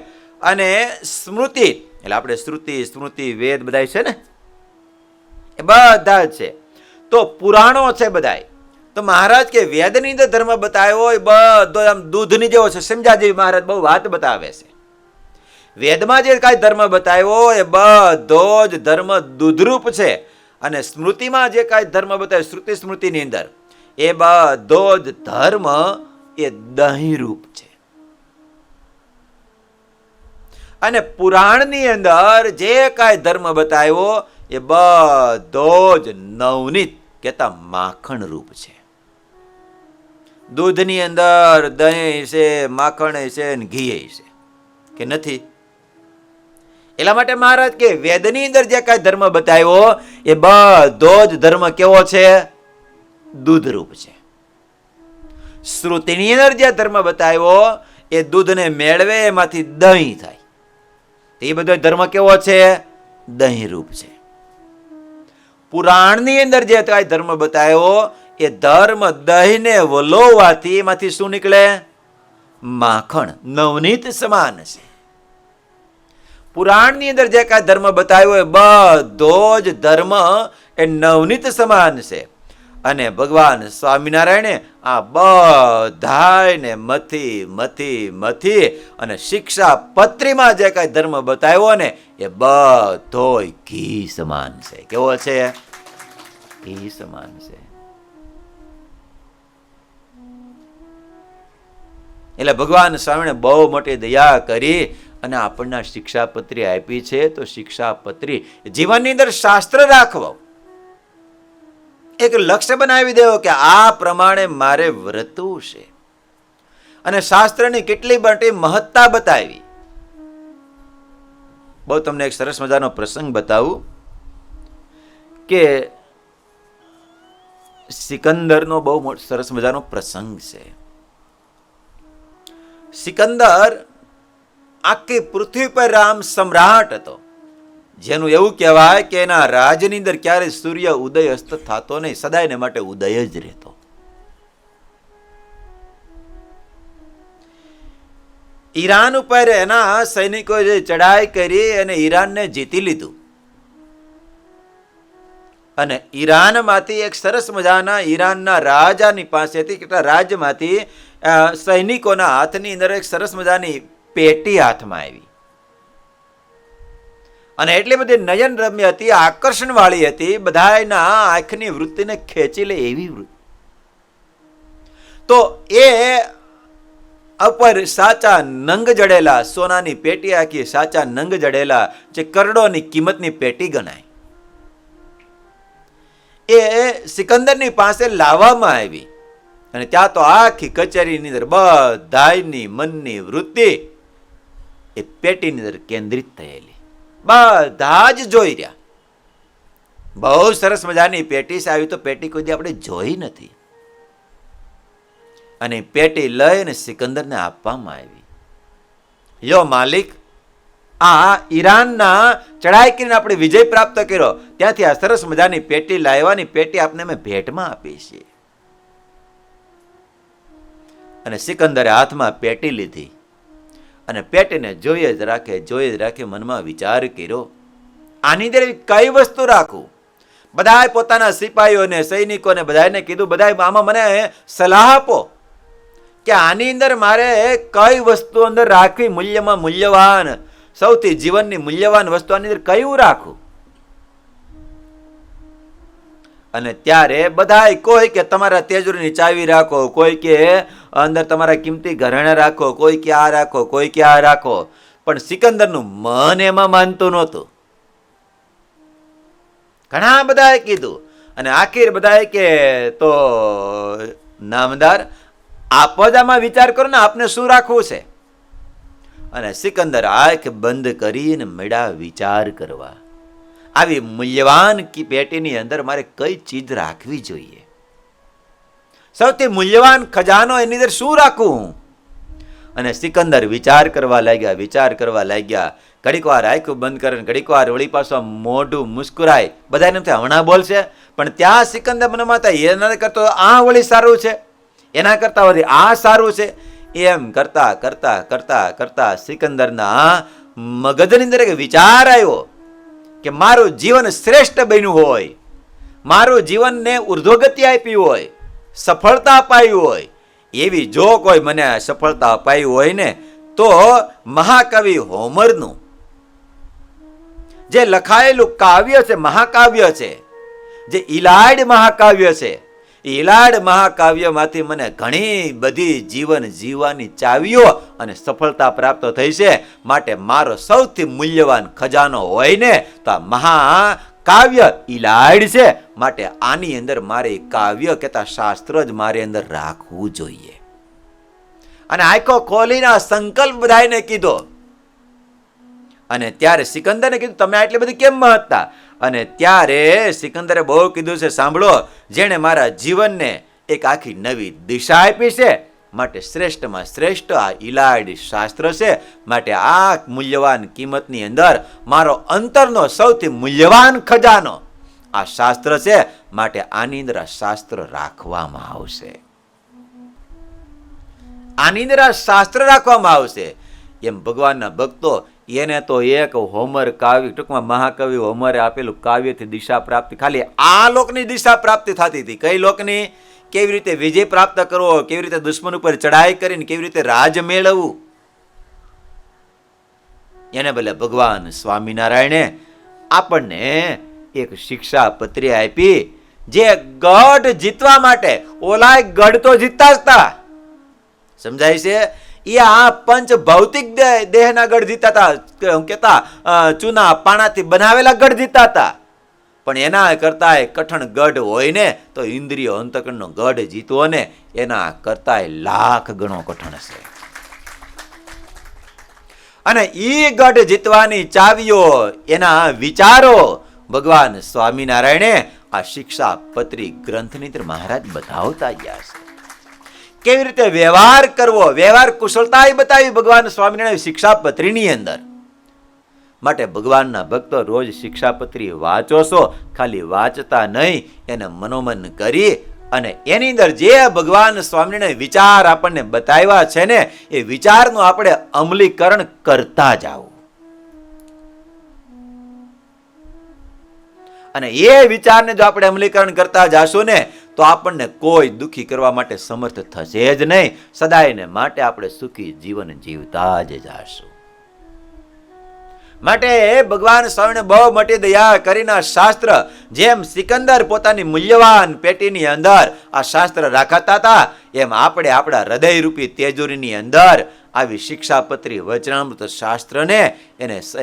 અને સ્મૃતિ એટલે આપણે શ્રુતિ, સ્મૃતિ, વેદ બધા છે ને, એ બધા છે. તો પુરાણો છે બધા. તો મહારાજ કે વેદની અંદર ધર્મ બતાવ્યો હોય બધો આમ દૂધની જેવો છે. સમજા જેવી મહારાજ બહુ વાત બતાવે છે. વેદમાં જે કાંઈ ધર્મ બતાવ્યો એ બધો જ ધર્મ દૂધરૂપ છે. અને સ્મૃતિમાં જે કાંઈ ધર્મ બતાવ્યો, શ્રુતિ સ્મૃતિની અંદર, એ બધો જ ધર્મ એ દહીંરૂપ છે. અને પુરાણની અંદર જે કાંઈ ધર્મ બતાવ્યો એ બધો જ નવનીત કહેતા માખણ રૂપ છે. દૂધની અંદર દહીં છે, માખણ છે, ઘી છે કે નથી? એટલા માટે મહારાજ કે વેદની અંદર જે કાંઈ ધર્મ બતાવ્યો એ બધો જ ધર્મ કેવો છે? દૂધરૂપ છે. શ્રુતિની અંદર જે ધર્મ બતાવ્યો એ દૂધને મેળવે એમાંથી દહીં થાય. એ બધો ધર્મ કેવો છે? દહીંરૂપ છે. પુરાણની અંદર જે કાંઈ ધર્મ બતાવ્યો એ ધર્મ દહીંને વલોવાથી એમાંથી શું નીકળે? માખણ, નવનીત સમાન છે. પુરાણની અંદર જે કાંઈ ધર્મ બતાવ્યો એ બધો જ ધર્મ એ નવનીત સમાન છે. અને ભગવાન સ્વામિનારાયણે આ બધાને મથી અને શિક્ષાપત્રીમાં જે કાંઈ ધર્મ બતાવ્યો ને એ બધોય ઘી સમાન છે. કેવો છે? ઘી સમાન છે. એટલે ભગવાન સ્વામીને બહુ મોટી દયા કરી અને આપણને શિક્ષાપત્રી આપી છે. તો શિક્ષાપત્રી જીવનની અંદર શાસ્ત્ર રાખવો, એક લક્ષ્ય બનાવી દેવો કે આ પ્રમાણે મારે વર્તવું છે. અને શાસ્ત્રની કેટલી મોટી મહત્તા બતાવી. બહુ તમને એક સરસ મજાનો પ્રસંગ બતાવું કે સિકંદરનો બહુ સરસ મજાનો પ્રસંગ છે. સિકંદર આખી પૃથ્વી પર રામ સમ્રાટ હતો, જેનું એવું કહેવાય કે એના રાજની અંદર ક્યારેય સૂર્ય ઉદય અસ્ત થતો નહીં, સદાયને માટે ઉદય જ રહેતો. ઈરાન ઉપર એના સૈનિકોએ ચડાઈ કરી અને ઈરાનને જીતી લીધું. અને ઈરાનમાંથી એક સરસ મજાના ઈરાનના રાજાની પાસેથી કેટલા રાજ્યમાંથી સૈનિકોના હાથની અંદર એક સરસ મજાની પેટી હાથમાં આવી અને એટલી બધી નયન રમ્ય હતી, આકર્ષણ વાળી હતી, બધાના આંખની વૃત્તિને ખેંચી લે એવી વૃત્તિ. તો એ ઉપર સાચા નંગ જડેલા સોનાની પેટી આખી સાચા નંગ જડેલા જે કરોડોની કિંમતની પેટી ગણાય એ સિકંદરની પાસે લાવવામાં આવી અને ત્યાં તો આખી કચેરીની અંદર બધાની મનની વૃત્તિ એ પેટીની અંદર કેન્દ્રિત થયેલી. બધા જ જોઈ રહ્યા. બહુ સરસ મજાની પેટી આવી, તો પેટી કોઈ દી આપણે જોઈ નથી. અને પેટી લઈને સિકંદરને આપવામાં આવી. યો માલિક, આ ઈરાનના ચડાઈ કરીને આપણે વિજય પ્રાપ્ત કર્યો, ત્યાંથી આ સરસ મજાની પેટી લાવવાની પેટી આપને અમે ભેટમાં આપી છે. અને સિકંદરે હાથમાં પેટી લીધી અને પેટીને જોઈએ જ રાખે મનમાં વિચાર કર્યો, આની અંદર કઈ વસ્તુ રાખું. બધાએ પોતાના સિપાહીઓને સૈનિકોને બધાને કીધું, બધા આમાં મને સલાહ આપો કે આની અંદર મારે કઈ વસ્તુ અંદર રાખવી, મૂલ્યમાં મૂલ્યવાન, સૌથી જીવનની મૂલ્યવાન વસ્તુ આની અંદર કયું રાખું. અને ત્યારે બધા કોઈ કે તમારા તેજુરીની ચાવી રાખો, કોઈ કે અંદર તમારા કિંમતી ઘરેણા રાખો, કોઈ કે આ રાખો, કોઈ કે આ રાખો. પણ સિકંદરનું મન એમાં માનતું નહોતું. ઘણા બધાએ કીધું અને આખીર બધાએ કે તો નામદાર આપ જ આમાં વિચાર કરો ને, આપને શું રાખવું છે. અને સિકંદર આંખ બંધ કરીને મળ્યા વિચાર કરવા, આવી મૂલ્યવાન પેટીની અંદર મારે કઈ ચીજ રાખવી જોઈએ, સૌથી મૂલ્યવાન ખજાનો એની અંદર શું રાખવું. અને સિકંદર વિચાર કરવા લાગ્યા. ઘડીક વાર આંખો બંધ કરે, ઘડીક વાર વળી પાછો મોઢું મુસ્કુરાય. બધાને હમણાં બોલશે, પણ ત્યાં સિકંદર મનમાં થાય એના કરતો આ વળી સારું છે, એના કરતા વળી આ સારું છે. એમ કરતા કરતા કરતા કરતા સિકંદરના મગજની અંદર એક વિચાર આવ્યો કે મારું જીવન શ્રેષ્ઠ બન્યું હોય, મારું જીવનને ઉર્ધ્વગતિ આપી હોય, સફળતા અપાવી હોય, એવી જો કોઈ મને સફળતા અપાવી હોય ને, તો મહાકવિ હોમરનું જે લખાયેલું કાવ્ય છે, મહાકાવ્ય છે, જે ઇલાડ મહાકાવ્ય છે, ઇલાડ મહાકાવ્યમાંથી મને ઘણી બધી જીવન જીવવાની ચાવીઓ અને સફળતા પ્રાપ્ત થઈ છે. માટે મારો સૌથી મૂલ્યવાન ખજાનો હોય ને તો આ મહાકાવ્ય ઇલાડ છે. માટે આની અંદર મારે કાવ્ય કહેતા શાસ્ત્ર જ મારી અંદર રાખવું જોઈએ. અને આંખો ખોલીને સંકલ્પ બધાને કીધો. અને ત્યારે સિકંદરને કીધું, તમે આટલી બધી કેમ મહત્તા. અને ત્યારે સિકંદરે બહુ કીધું છે, સાંભળો, જેણે મારા જીવનને એક આખી નવી દિશા આપી છે, માટે શ્રેષ્ઠમાં શ્રેષ્ઠ આ ઇલાડ શાસ્ત્ર છે. માટે આ મૂલ્યવાન કિંમતની અંદર મારો અંતરનો સૌથી મૂલ્યવાન ખજાનો આ શાસ્ત્ર છે. માટે આની અંદર આ શાસ્ત્ર રાખવામાં આવશે, આની અંદર આ શાસ્ત્ર રાખવામાં આવશે. એમ ભગવાનના ભક્તો, એને તો એક હોમર કાવ્ય, ટૂંકમાં મહાકવિ હોમરે આપેલું કાવ્યથી દિશા પ્રાપ્તિ, ખાલી આ લોકની દિશા પ્રાપ્તિ થતી હતી. કઈ લોકની? કેવી રીતે વિજય પ્રાપ્ત કરવો, કેવી રીતે દુશ્મન ઉપર ચડાઈ કરીને કેવી રીતે રાજ મેળવવું. એને બદલે ભગવાન સ્વામિનારાયણે આપણને એક શિક્ષા પત્રી આપી, જે ગઢ જીતવા માટે, ઓલાય ગઢ તો જીતતા જ હતા, સમજાય છે, એ આ પંચ ભૌતિક દેહના ગઢ જીતા હતા, કેતા ચૂના પાણાથી બનાવેલા ગઢ જીતા હતા. પણ એના કરતા કઠણ ગઢ હોય ને તો ઇન્દ્રિયો અંતકરણનો ગઢ જીતવો ને એના કરતા લાખ ગણો કઠણ છે. અને ઈ ગઢ જીતવાની ચાવીઓ, એના વિચારો ભગવાન સ્વામિનારાયણે આ શિક્ષા પત્રી ગ્રંથની અંદર મહારાજ બતાવતા ગયા છે. કેવી રીતે વ્યવહાર કરવો, વ્યવહાર કુશળતા બતાવી ભગવાન સ્વામિનારાયણ શિક્ષાપત્રીની અંદર. માટે ભગવાનના ભક્તો રોજ શિક્ષાપત્રી વાંચો છો, ખાલી વાંચતા નહીં, એને મનોમન કરી અને એની અંદર જે ભગવાન સ્વામિનારાયણ વિચાર આપણને બતાવ્યા છે ને, એ વિચારનું આપણે અમલીકરણ કરતા જાઓ. અને એ વિચારને જો આપણે અમલીકરણ કરતા જાશું ને તો આપણને કોઈ દુઃખી કરવા માટે સમર્થ થશે જ નહીં. સદાયને માટે આપણે સુખી જીવન જીવતા જ જાશું. માટે ભગવાન સ્વામીને બહુ મોટી દયા કરીને શાસ્ત્ર, જેમ સિકંદર પોતાની મૂલ્યવાન પેટીની અંદર આ શાસ્ત્ર રાખતા હતા, એમ આપણે આપણા હૃદયરૂપી તેજોરીની અંદર આવી શિક્ષાપત્રી વચનામૃત શાસ્ત્રને,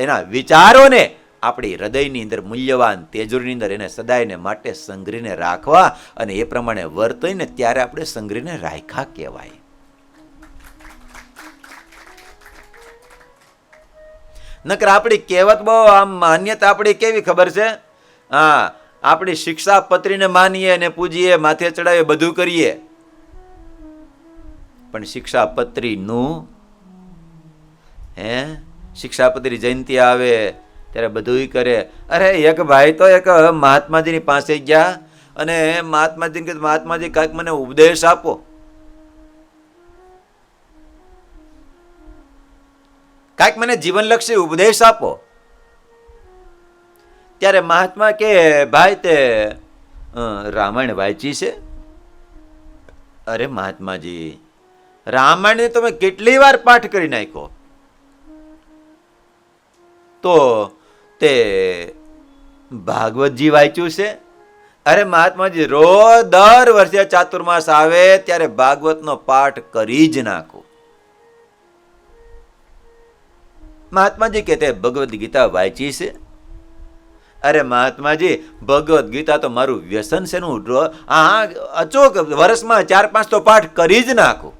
એના વિચારોને આપણી હૃદયની અંદર મૂલ્યવાન તેજોરીની અંદર એને સદાયને માટે સંગ્રહીને રાખવા અને એ પ્રમાણે વર્તીને ત્યારે આપણે સંગ્રહીને રાખ્યા કહેવાય. નકર આપણી કહેવત બહુ આમ માન્યતા આપણી કેવી ખબર છે? હા, આપણી શિક્ષાપત્રીને માનીએ ને પૂજીએ, માથે ચડાવીએ, બધું કરીએ, પણ શિક્ષાપત્રીનું શિક્ષાપત્રી જયંતિ આવે ત્યારે બધું કરે. અરે એક ભાઈ તો એક મહાત્માજીની પાસે ગયા અને મહાત્માજીને કીધું, મહાત્માજી કાંઈક મને ઉપદેશ આપો. કાંઈક મને જીવનલક્ષી ઉપદેશ આપો. ત્યારે મહાત્મા કે, ભાઈ તે રામાયણ વાંચી છે? અરે મહાત્માજી, રામાયણ તમે કેટલી વાર પાઠ કરી નાખ્યો? તો તે ભાગવતજી વાંચ્યું છે? અરે મહાત્માજી, રોજ દર વર્ષે ચાતુર્માસ આવે ત્યારે ભાગવતનો પાઠ કરી જ નાખું. મહાત્માજી કે તે ભગવદ્ ગીતા વાંચી છે? અરે મહાત્માજી, ભગવદ્ ગીતા તો મારું વ્યસન છે, અચૂક વર્ષમાં 4-5 તો પાઠ કરી જ નાખું.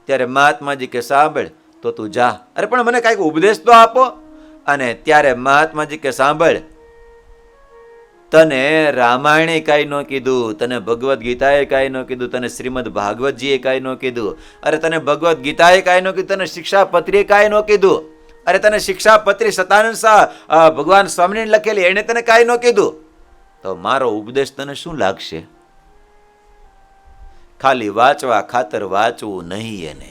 ત્યારે મહાત્માજી કે, સાંભળ તો તું જા, અરે પણ મને કાંઈક ઉપદેશ તો આપો. અને ત્યારે મહાત્માજી કે, સાંભળ, તને રામાયણે કાંઈ ન કીધું, તને ભગવદ્ ગીતાએ કાંઈ ન કીધું, તને શ્રીમદ ભાગવતજીએ કાંઈ ન કીધું, અરે તને ભગવદ્ ગીતાએ કાંઈ ન કીધું, તને શિક્ષાપત્રીએ કાંઈ ન કીધું, અરે તને શિક્ષાપત્રી સતાનંદ શાહ ભગવાન સ્વામીને લખેલી એને તને કાંઈ ન કીધું, તો મારો ઉપદેશ તને શું લાગશે? ખાલી વાંચવા ખાતર વાંચવું નહીં. એને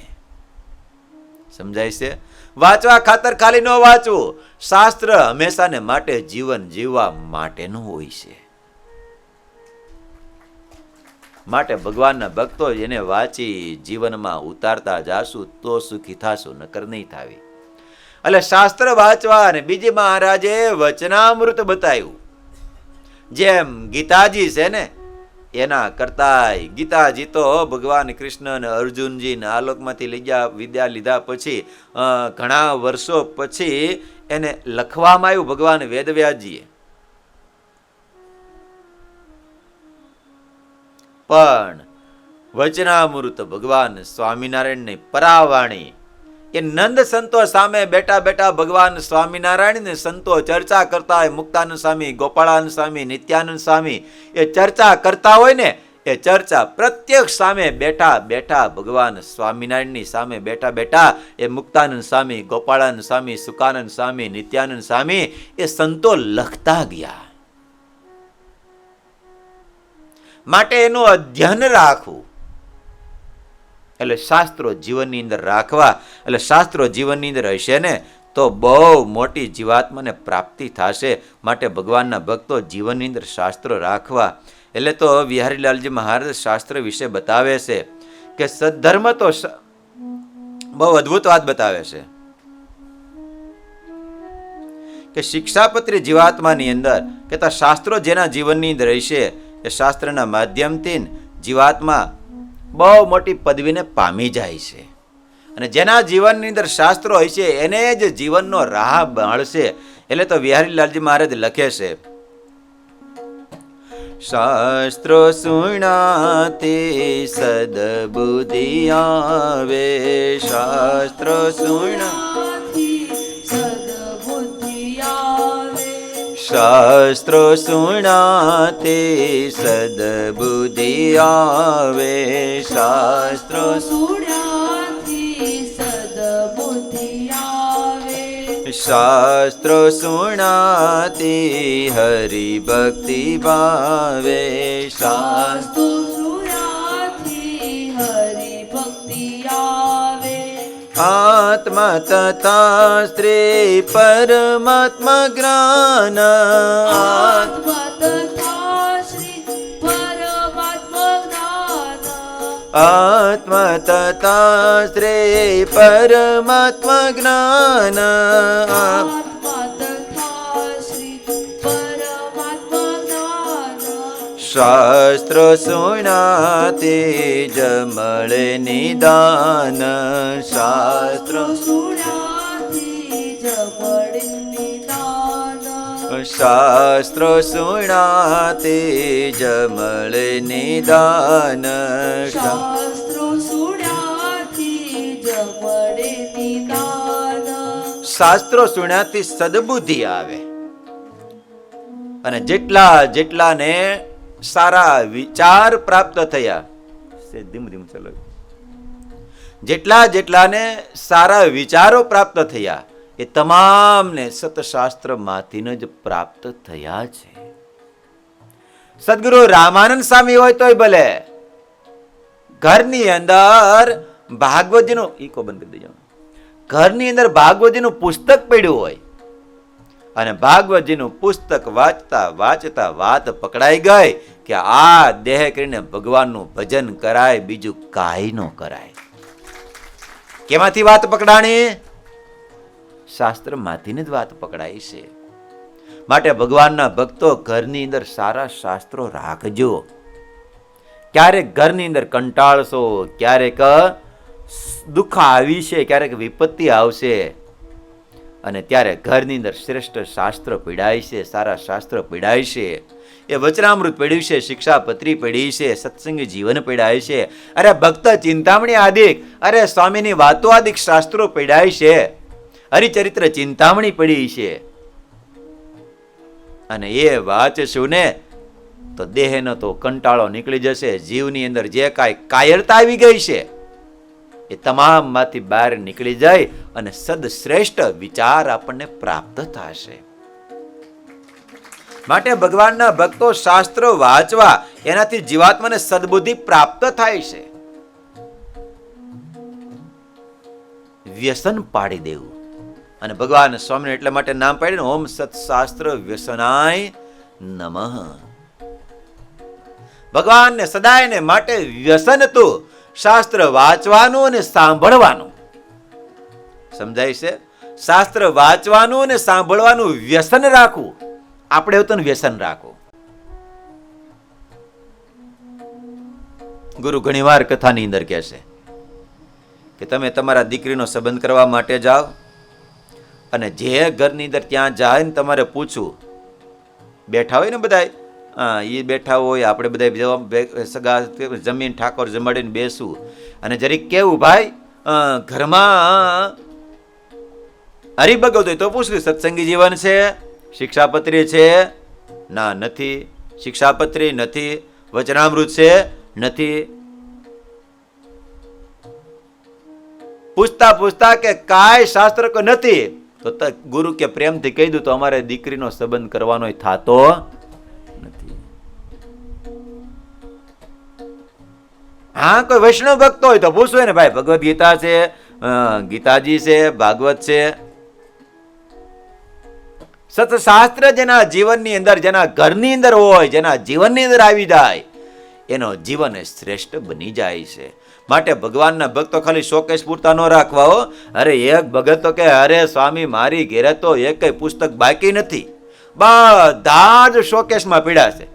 સમજાય છે? વાંચવા ખાતર ખાલી ન વાંચવું. શાસ્ત્ર હંમેશાને માટે જીવન જીવવા માટેનું હોય છે. માટે ભગવાનના ભક્તો એને વાંચી જીવનમાં ઉતારતા જાશું તો સુખી થાશું, નકર નહીં થાવી. એટલે શાસ્ત્ર વાંચવા. અને બીજી મહારાજે વચનામૃત બતાવ્યું. જેમ ગીતાજી છે ને, એના કરતા ગીતાજી તો ભગવાન કૃષ્ણ અને અર્જુનજી આલોકમાંથી વિદ્યા લીધા પછી ઘણા વર્ષો પછી એને લખવામાં આવ્યું ભગવાન વેદવ્યાસજીએ. પણ વચનામૃત ભગવાન સ્વામિનારાયણની પરાવાણી, એ નંદ સંતો સામે બેઠા બેઠા ભગવાન સ્વામિનારાયણ સંતો ચર્ચા કરતા હોય, મુક્તાનંદ સ્વામી, ગોપાળાનંદ સ્વામી, નિત્યાનંદ સ્વામી, એ ચર્ચા કરતા હોય ને, એ ચર્ચા પ્રત્યક્ષ સામે બેઠા બેઠા ભગવાન સ્વામિનારાયણની સામે બેઠા બેઠા એ મુક્તાનંદ સ્વામી, ગોપાળાનંદ સ્વામી, સુકાનંદ સ્વામી, નિત્યાનંદ સ્વામી એ સંતો લખતા ગયા. માટે એનું અધ્યયન રાખવું. એટલે શાસ્ત્રો જીવનની અંદર રાખવા. એટલે શાસ્ત્રો જીવનની અંદર હશે ને તો બહુ મોટી જીવાત્માને પ્રાપ્તિ થશે. માટે ભગવાનના ભક્તો જીવનની અંદર શાસ્ત્રો રાખવા. એટલે તો વિહારીલાલજી મહારાજ શાસ્ત્ર વિશે બતાવે છે કે સદ્ધર્મ તો બહુ અદ્ભુત વાત બતાવે છે કે શિક્ષાપત્રી જીવાત્માની અંદર કે શાસ્ત્રો જેના જીવનની અંદર હશે એ શાસ્ત્રના માધ્યમથી જીવાત્મા બહુ મોટી પદવીને પામી જાય છે. અને જેના જીવનની અંદર શાસ્ત્રો હશે એને જ જીવનનો રાહ મળશે. એટલે તો વિહારીલાલજી મહારાજ લખે છે, શાસ્ત્રો સુણાતે સદબુદ્ધિ આવે, શાસ્ત્રો સુણાતે સદબુદ્ધિ આવે, શાસ્ત્રો સુણાતે સદબુદ્ધિ આવે, શાસ્ત્રો સુણાતે સદબુદ્ધિ આવે, શાસ્ત્રો સુણાતે હરિ ભક્તિ ભાવે, શાસ્ત્રો સુણાતે હરિ ભક્તિ આવે, આત્મા તથા સ્ત્રી પરમાત્મા જ્ઞાન. આત્મા તથા શ્રી પરમાત્મા જ્ઞાન. આત્મા તથા સ્ત્રી પરમાત્મા જ્ઞાન. આત્મા તથા શ્રી પરમાત્મા જ્ઞાન. શાસ્ત્ર સુણાતી જ મળે નિદાન. શાસ્ત્ર સુણાથી જ મળે નિદાન. શાસ્ત્રો સુણાતી જ મળે નિદાન. શાસ્ત્રો સુણાથી જ મળે નિદાન. શાસ્ત્રો સુણ્યાથી સદબુદ્ધિ આવે, અને જેટલાને સારા વિચાર પ્રાપ્ત થયા, ધીમું ધીમું ચાલો, જેટલાને સારા વિચારો પ્રાપ્ત થયા એ તમામને સતશાસ્ત્રમાંથી જ પ્રાપ્ત થયા છે. સદગુરુ રામાનંદ સ્વામી હોય તોય ભલે ઘરની અંદર ભાગવતજીનું ઈકો બંધ કરી દેજો, ઘરની અંદર ભાગવતજીનું પુસ્તક પડ્યું હોય અને ભાગવતજીનું પુસ્તક વાંચતા વાંચતા વાત પકડાઈ ગઈ કે આ દેહ કરીને ભગવાનનું ભજન કરાય, બીજું કાંઈ ન કરાય. કેમાંથી વાત પકડાણી? શાસ્ત્રમાંથી જ વાત પકડાય છે. માટે ભગવાનના ભક્તો ઘરની અંદર સારા શાસ્ત્રો રાખજો. ક્યારેક ઘરની અંદર કંટાળશો, ક્યારેક દુઃખ આવી છે, ક્યારેક વિપત્તિ આવશે, અને ત્યારે ઘરની અંદર શ્રેષ્ઠ શાસ્ત્ર પીડાય છે, સારા શાસ્ત્ર પીડાય છે. એ વચનામૃત પડ્યું છે, શિક્ષાપત્રી પડી છે, સત્સંગ જીવન પીડાય છે, અરે ભક્ત ચિંતામણી આદિક, અરે સ્વામીની વાતો આદિક શાસ્ત્રો પીડાય છે, હરિચરિત્ર ચિંતામણી પડી છે. અને એ વાંચશું ને તો દેહનો તો કંટાળો નીકળી જશે. જીવની અંદર જે કાંઈ કાયરતા આવી ગઈ છે એ તમામમાંથી બહાર નીકળી જાય અને સદશ્રેષ્ઠ વિચાર આપણને પ્રાપ્ત થશે. માટે ભગવાનના ભક્તો શાસ્ત્રો વાંચવા, એનાથી જીવાત્માને સદબુદ્ધિ પ્રાપ્ત થાય છે. વ્યસન પાડી દેવું, અને ભગવાન સ્વામીને એટલા માટે નામ પાડ્યું, ઓમ સત્શાસ્ત્ર વ્યસનાય નમઃ. ભગવાનને સદાયને માટે વ્યસન હતું શાસ્ત્ર વાંચવાનું અને સાંભળવાનું. સમજાય છે? શાસ્ત્ર વાંચવાનું અને સાંભળવાનું વ્યસન રાખવું. આપણે એવું તો વ્યસન રાખવું. ગુરુ ઘણીવાર કથાની અંદર કહે છે કે તમે તમારા દીકરીનો સંબંધ કરવા માટે જાઓ, અને જે ઘરની અંદર ત્યાં જાય ને તમારે પૂછવું, બેઠા હોય ને બધા, એ બેઠા હોય, આપણે બધા સગા જમીન ઠાકોર જમાડીને બેસવું, અને જરીક કેવું ભાઈ ઘરમાં હરિભગત હોય તો પૂછવું, સત્સંગી જીવન છે, શિક્ષાપત્રી છે? ના, નથી. શિક્ષાપત્રી નથી. વચનામૃત છે? નથી. પૂછતા પૂછતા કે કાંઈ શાસ્ત્ર કો નથી, તો ગુરુ કે પ્રેમથી કહી દઉં તો અમારે દીકરીનો સંબંધ કરવાનો થતો નથી. હા, કોઈ વૈષ્ણવ ભક્ત હોય તો પૂછવું ને, ભાઈ ભગવદ ગીતા છે, ગીતાજી છે, ભાગવત છે. સતશાસ્ત્ર જેના જીવનની અંદર, જેના ઘરની અંદર હોય, જેના જીવનની અંદર આવી જાય, એનો જીવન શ્રેષ્ઠ બની જાય છે. માટે ભગવાનના ભક્તો ખાલી શોકેસ પૂરતા ન રાખવા હો. અરે એક ભગત તો કે અરે સ્વામી મારી ઘેરે તો એક પુસ્તક બાકી નથી, બધા જ શોકેસમાં પીડા છે.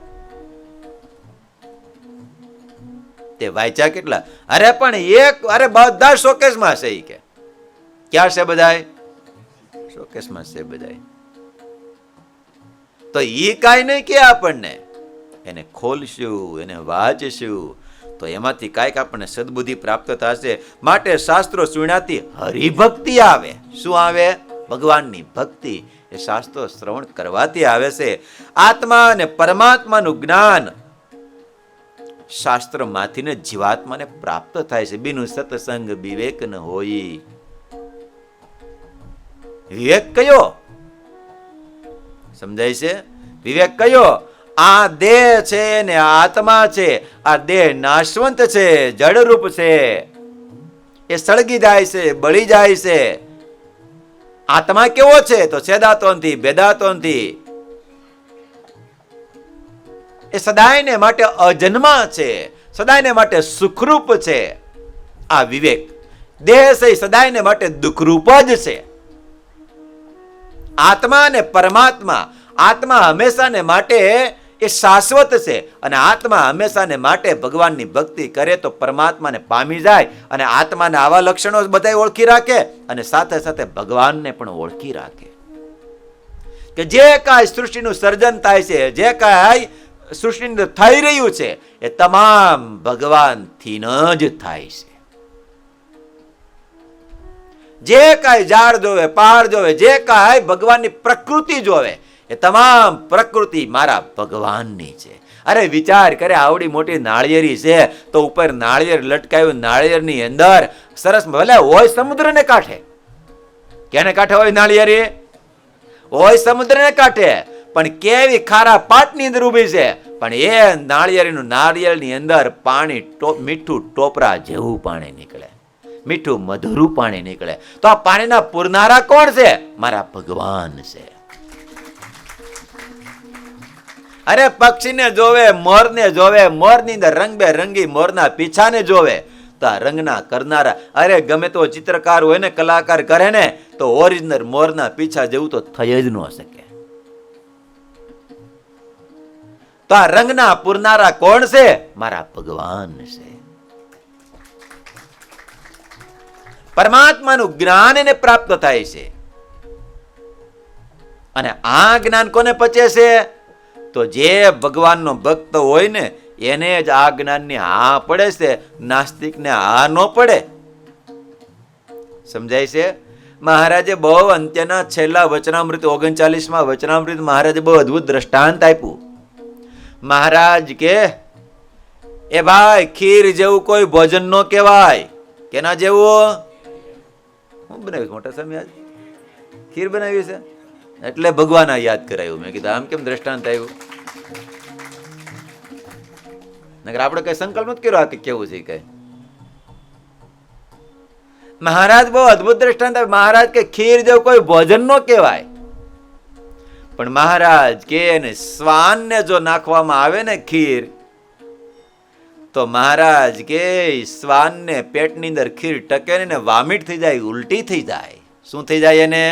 તે વાંચ્યા કેટલા? અરે પણ એક, અરે બધા શોકેસમાં છે. કે ક્યાં છે? બધાય શોકેસમાં છે બધાય. તો ઈ કાંઈ નહીં કે આપણને, એને ખોલશું, એને વાંચશું તો એમાંથી કાંઈક આપણને સદબુદ્ધિ પ્રાપ્ત થશે. માટે શાસ્ત્રો સુણ્યાથી હરિભક્તિ આવે. શું આવે? ભગવાનની ભક્તિ. એ શાસ્ત્રો શ્રવણ કરવાથી આવે છે. આત્મા અને પરમાત્માનું જ્ઞાન શાસ્ત્રમાંથી ને જીવાત્માને પ્રાપ્ત થાય છે. બિનુ સત્સંગ વિવેક ન હોય. વિવેક કયો? સમજાય છે? વિવેક કયો? આ દેહ છે ને આત્મા છે, આ દેહ નાશવંત છે, જડરૂપ છે. એ સળગી જાય છે, બળી જાય છે. આત્મા કેવો છે? તો છેદાતો નથી, ભેદાતો નથી. એ સદાયને માટે અજન્મા છે, સદાયને માટે સુખરૂપ છે. આ વિવેક. દેહ છે સદાયને માટે દુઃખરૂપ જ છે. આત્મા અને પરમાત્મા, આત્મા હંમેશાને માટે એ શાશ્વત છે, અને આત્મા હંમેશાને માટે ભગવાનની ભક્તિ કરે તો પરમાત્માને પામી જાય. અને આત્માને આવા લક્ષણો બધા ઓળખી રાખે, અને સાથે સાથે ભગવાનને પણ ઓળખી રાખે. કે જે કાંઈ સૃષ્ટિનું સર્જન થાય છે, જે કાંઈ સૃષ્ટિની અંદર થઈ રહ્યું છે, એ તમામ ભગવાનથી જ થાય છે. જે કાંઈ ઝાડ જોવે, પહાડ જોવે, જે કાંઈ ભગવાનની પ્રકૃતિ જોવે, એ તમામ પ્રકૃતિ મારા ભગવાનની છે. અરે વિચાર કરે, આવડી મોટી નાળિયેરી છે તો ઉપર નાળિયેર લટકાયું, નાળિયેરની અંદર સરસ ભલે હોય સમુદ્રને કાંઠે. કેને કાંઠે હોય નાળિયેરી? હોય સમુદ્રને કાંઠે, પણ કેવી ખારા પાટની અંદર ઊભી છે. પણ એ નાળિયેરની અંદર પાણી મીઠું ટોપરા જેવું પાણી નીકળે, મીઠું મધુરું પાણી નીકળે. તો આ પાણીના પૂરનારા કોણ છે? મારા ભગવાન છે. અરે પક્ષીને જોવે, મોરને જોવે, મોરની અંદર રંગબેરંગી મોરના પીછાને જોવે, તો આ રંગના કરનારા, અરે ગમે તો ચિત્રકાર હોય ને, કલાકાર કરે ને, તો ઓરિજિનલ મોરના પીછા જેવું તો થઈ જ ન શકે. તો આ રંગના પૂરનારા કોણ છે? મારા ભગવાન છે. પરમાત્માનું જ્ઞાન એને પ્રાપ્ત થાય છે. અને આ જ્ઞાન કોને પચે છે? તો જે ભગવાનનો ભક્ત હોય ને એને જ આ જ્ઞાનની હા પડે છે, નાસ્તિકને હા ન પડે. સમજાય છે? મહારાજે બહુ અંત્યના છેલ્લા વચનામૃત 39માં વચનામૃત મહારાજે બહુ અદભુત દ્રષ્ટાંત આપ્યું. મહારાજ કે એ ભાઈ, ખીર જેવું કોઈ ભોજન નો કહેવાય. કેના જેવું? હું બનાવ્યું મોટા સ્વામી? આજ ખીર બનાવી છે એટલે ભગવાન આ યાદ કરાયું. મેં કીધું આમ કેમ દ્રષ્ટાંત આવ્યું? નકર આપણે કઈ સંકલ્પ નથી કર્યો આ કે કેવું છે કઈ. મહારાજ બહુ અદભુત દ્રષ્ટાંત આપ્યું. મહારાજ કે ખીર જેવું કોઈ ભોજન નો કહેવાય. પણ મહારાજ કે શ્વાનને જો નાખવામાં આવે ને ખીર, તો મહારાજ કે શ્વાનને પેટની અંદર ખીર ટકે ને વામિટ થઈ જાય, ઉલટી થઈ જાય. શું થઈ જાય? એને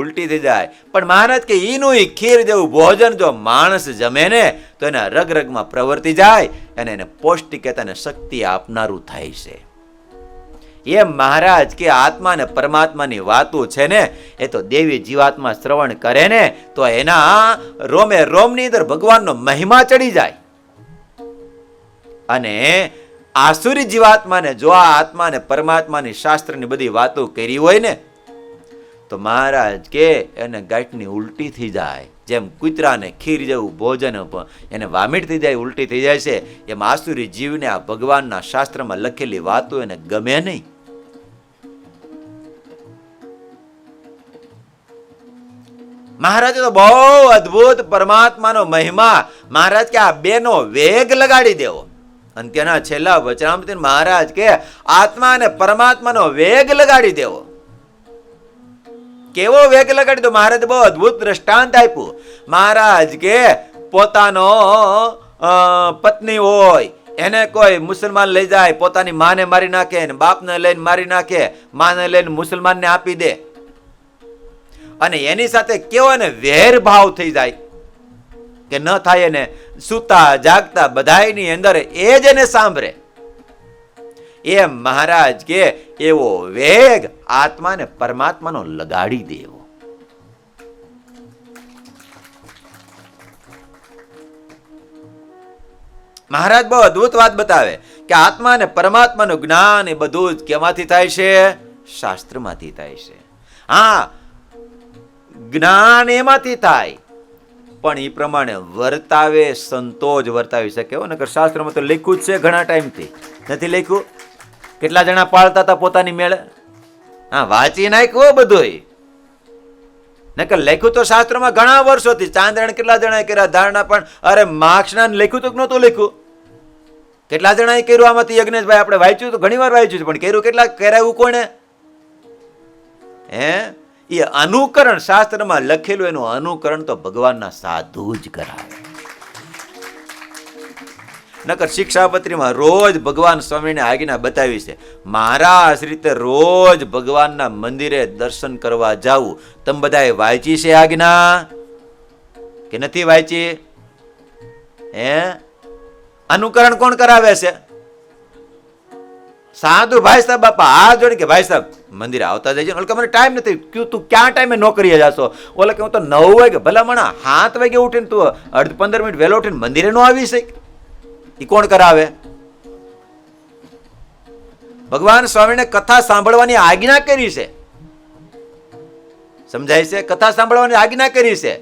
ઉલટી થઈ જાય. પણ મહારાજ કે ઈનું ખીર જેવું ભોજન જો માણસ જમે ને તો એના રગ રગમાં પ્રવર્તી જાય અને એને પૌષ્ટિકતા અને શક્તિ આપનારું થાય છે. એમ મહારાજ કે આત્મા ને પરમાત્માની વાતો છે ને, એ તો દેવી જીવાત્મા શ્રવણ કરે ને તો એના રોમે રોમની અંદર ભગવાનનો મહિમા ચડી જાય. અને આસુરી જીવાત્માને જો આ આત્મા ને પરમાત્માની શાસ્ત્રની બધી વાતો કરી હોય ને, તો મહારાજ કે એને ગાંઠની ઉલટી થઈ જાય. જેમ કૂતરાને ખીર જેવું ભોજન એને વામિટ થઈ જાય, ઉલટી થઈ જાય છે, એમ આસુરી જીવને આ ભગવાનના શાસ્ત્રમાં લખેલી વાતો એને ગમે નહીં. મહારાજ તો બહુ અદભુત પરમાત્માનો મહિમા, મહારાજ કે આ બેનો વેગ લગાડી દેવો. અંત્યના છેલ્લા વચનામૃત મહારાજ કે આત્મા અને પરમાત્માનો વેગ લગાડી દેવો. કેવો વેગ લગાડી દો? મહારાજ બહુ અદભુત દ્રષ્ટાંત આપ્યું. મહારાજ કે પોતાનો પત્ની હોય, એને કોઈ મુસલમાન લઈ જાય, પોતાની માને મારી નાખે, બાપને લઈને મારી નાખે, માને લઈને મુસલમાનને આપી દે, અને એની સાથે કેવો ને વેર ભાવ થઈ જાય કે ન થાય. એને સુતા જાગતા બધાની અંદર એ જ એને સાંભળે. એમ મહારાજ કે એવો વેગ આત્મા ને પરમાત્માનો લગાડી દેવો. મહારાજ બહુ અદભુત વાત બતાવે કે આત્મા અને પરમાત્માનું જ્ઞાન એ બધું જ કેમાંથી થાય છે? શાસ્ત્રમાંથી થાય છે. હા, જ્ઞાન એમાંથી થાય, પણ એ પ્રમાણે વર્તાવે સંતો જ વર્તાવી શકે. નકર શાસ્ત્રમાં તો લખ્યું જ છે ઘણા ટાઈમથી. નથી લખ્યું? કેટલા જણા પાળતા હતા પોતાની મેળે? હા, વાંચી નાખ્યું બધું. નકર લખ્યું તો શાસ્ત્રમાં ઘણા વર્ષોથી. ચાંદ્રણ કેટલા જણા કર્યા, ધારણા પણ. અરે માર્ક્સના લખ્યું તો નહોતું લખ્યું? કેટલા જણાએ કર્યું આમાંથી યજ્ઞેશભાઈ? આપણે વાંચ્યું તો ઘણી વાર વાંચ્યું છે, પણ કર્યું કેટલા? કરાવ્યું કોણે? હે? એ અનુકરણ, શાસ્ત્રમાં લખેલું એનું અનુકરણ તો ભગવાનના સાધુ જ કરાવે. નકર શિક્ષાપત્રીમાં રોજ ભગવાન સ્વામીને આજ્ઞા બતાવી છે, મહારાજ રીતે રોજ ભગવાનના મંદિરે દર્શન કરવા જાવું. તમે બધાએ વાંચી છે આજ્ઞા કે નથી વાંચી? હે? અનુકરણ કોણ કરાવે છે? સાધુ ભાઈ સાહેબ બાપા આ જોડે કે ભાઈ સાહેબ મંદિરે આવતા જજો. ઓલે કે મને ટાઈમ નથી. ક્યું તું ક્યાં ટાઈમે નોકરીએ જાશો? ઓલે કે હું તો 9 વાગે, ભલા મણા 7 વાગે ઉઠીને તું 15 મિનિટ વહેલો ઉઠીને મંદિરે નો આવી શકે? એ કોણ કરાવે? ભગવાન સ્વામીને કથા સાંભળવાની આજ્ઞા કરી છે. સમજાય છે? કથા સાંભળવાની આજ્ઞા કરી છે,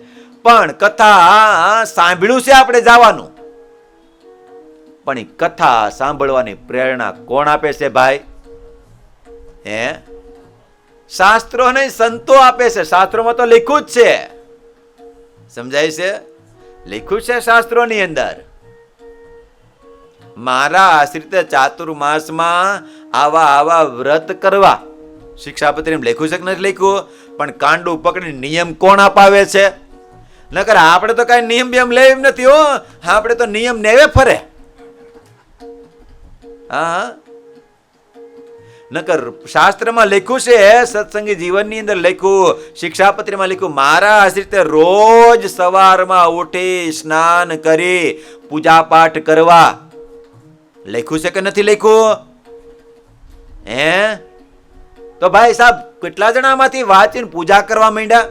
પણ કથા સાંભળ્યું છે આપણે જવાનું, પણ એ કથા સાંભળવાની પ્રેરણા કોણ આપે છે ભાઈ? હે? શાસ્ત્રો નહીં, સંતો આપે છે. શાસ્ત્રોમાં તો લખ્યું જ છે. સમજાય છે? લખ્યું છે શાસ્ત્રોની અંદર. મારા આશ્રિત ચાતુર્માસમાં આવા વ્રત કરવા શિક્ષાપત્રીમાં લખ્યું છે કે નથી લખ્યું? પણ કાંડું પકડી નિયમ કોણ અપાવે છે? નકર આપણે તો કઈ નિયમ બેમ લે એમ નથી હો. આપણે તો નિયમ નેવે ફરે. હા, નકર શાસ્ત્રમાં લખ્યું છે, સત્સંગી જીવનની અંદર લખ્યું, શિક્ષાપત્રીમાં લખ્યું, મારા આશ્રિત રોજ સવારમાં ઉઠી સ્નાન કરી પૂજા પાઠ કરવા. લખ્યું છે કે નથી લખ્યું? હે? તો ભાઈ સાહેબ કેટલા જણામાંથી વાંચીને પૂજા કરવા માંડ્યા?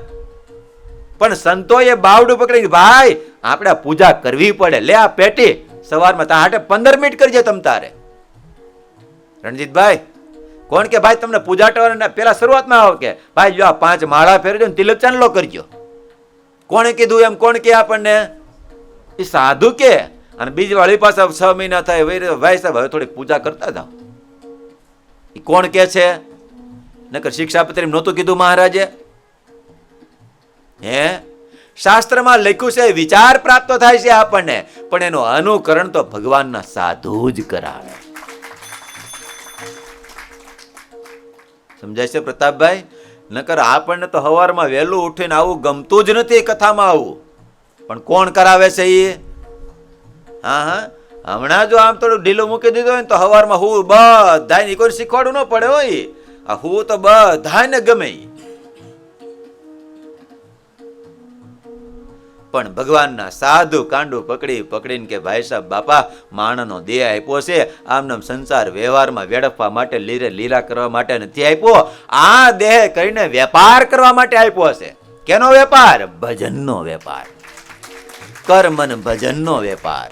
પણ સંતોએ બાવડું પકડી, ભાઈ આપણે પૂજા કરવી પડે. લે આ પેટી સવારમાં તારે 15 મિનિટ કરજે તમ તારે. રણજીતભાઈ કોણ કે ભાઈ તમને પૂજા કરવાના પેલા શરૂઆતમાં આવો કે ભાઈ જો આ 5 માળા ફેરજો ને તિલક ચાંદલો કરજો. કોણે કીધું એમ? કોણ કે આપણને? એ સાધુ કે. અને બીજી વાળી પાસે 6 મહિના થાય ભાઈ સાહેબ હવે થોડીક પૂજા કરતા જાઓ. એ કોણ કે છે? નકર શિક્ષાપત્રી નહોતું કીધું મહારાજે? હે? શાસ્ત્રમાં લખ્યું છે, વિચાર પ્રાપ્ત થાય છે આપણને, પણ એનું અનુકરણ તો ભગવાનના સાધુ જ કરાવે. સમજાય છે પ્રતાપભાઈ? નકર આપણને તો સવારમાં વહેલું ઉઠીને આવું ગમતું જ નથી, કથામાં આવું. પણ કોણ કરાવે છે એ? હા, હમણાં જો આમ થોડું ઢીલું મૂકી દીધું હોય ને તો સવારમાં હું બધાને કોઈ શીખવાડવું ન પડે હોય. આ હું તો બધાને ગમે. પણ ભગવાનના સાધુ કાંડું પકડીને કે ભાઈ સાહેબ બાપા માણસનો દેહ આપ્યો છે, આમનામ સંસાર વ્યવહારમાં વેડફવા માટે, લીલા કરવા માટે નથી આપ્યો. આ દેહ કરીને વેપાર કરવા માટે આપ્યો છે. કેનો વેપાર? ભજનનો વેપાર. કર્મન ભજનનો વેપાર.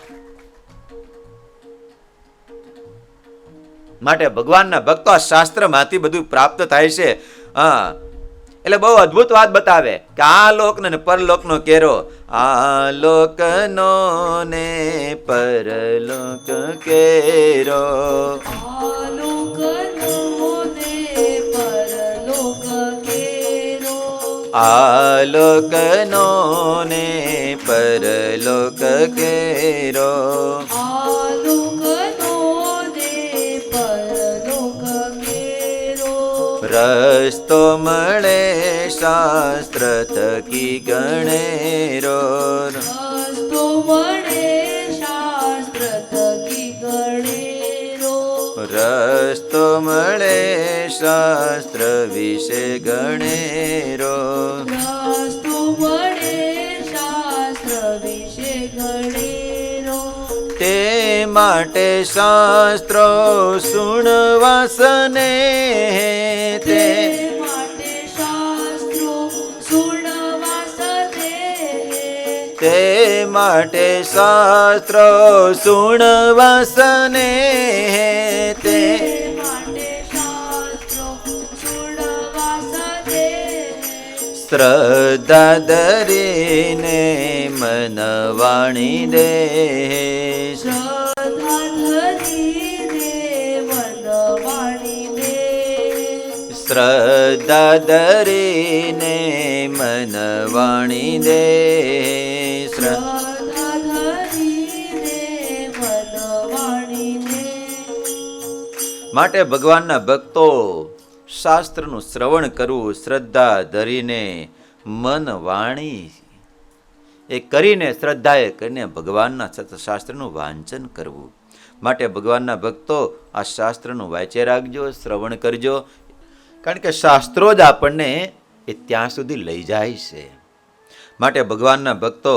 માટે ભગવાનના ભક્તો શાસ્ત્રમાંથી બધું પ્રાપ્ત થાય છે. હા, એટલે બહુ અદ્ભુત વાત બતાવે કે આ લોકનો ને પરલોકનો કેરો, આ લોકનો ને પરલોક કેરો, આ લોકનો ને પરલોક કેરો, આ લોકનો ને પરલોક કેરો, આ લોકનો ને પરલોક કેરો. રસ્તો મળે શાસ્ત્ર થકી ગણેરો, રસ્તો મળે શાસ્ત્ર થકી ગણેરો, રસ્તો મળે શાસ્ત્ર વિશે ગણેરો, રસ્તો મળે શાસ્ત્ર વિશે ગણેરો. તે માટે શાસ્ત્રો સુણવા સને, તે માટે શાસ્ત્રો સુણવા સને, તે માટે શાસ્ત્રો સુણવા સને, તે માટે શાસ્ત્રો સુણવા સને. શ્રદ્ધા ધરીને મન વાણી દે, શ્રદ્ધા ધરીને મન વાણી દે, શ્રદ્ધા ધરીને મન વાણી દે, શ્રદ્ધા ધરીને મન વાણી માટે ભગવાનના ભક્તો શાસ્ત્રનું શ્રવણ કરવું, શ્રદ્ધા ધરીને મન વાણી એ કરીને, શ્રદ્ધાએ કરીને ભગવાનના શાસ્ત્રનું વાંચન કરવું. માટે ભગવાનના ભક્તો આ શાસ્ત્રનું વાંચે રાખજો, શ્રવણ કરજો. કારણ કે શાસ્ત્રો જ આપણને એ ત્યાં સુધી લઈ જાય છે. માટે ભગવાનના ભક્તો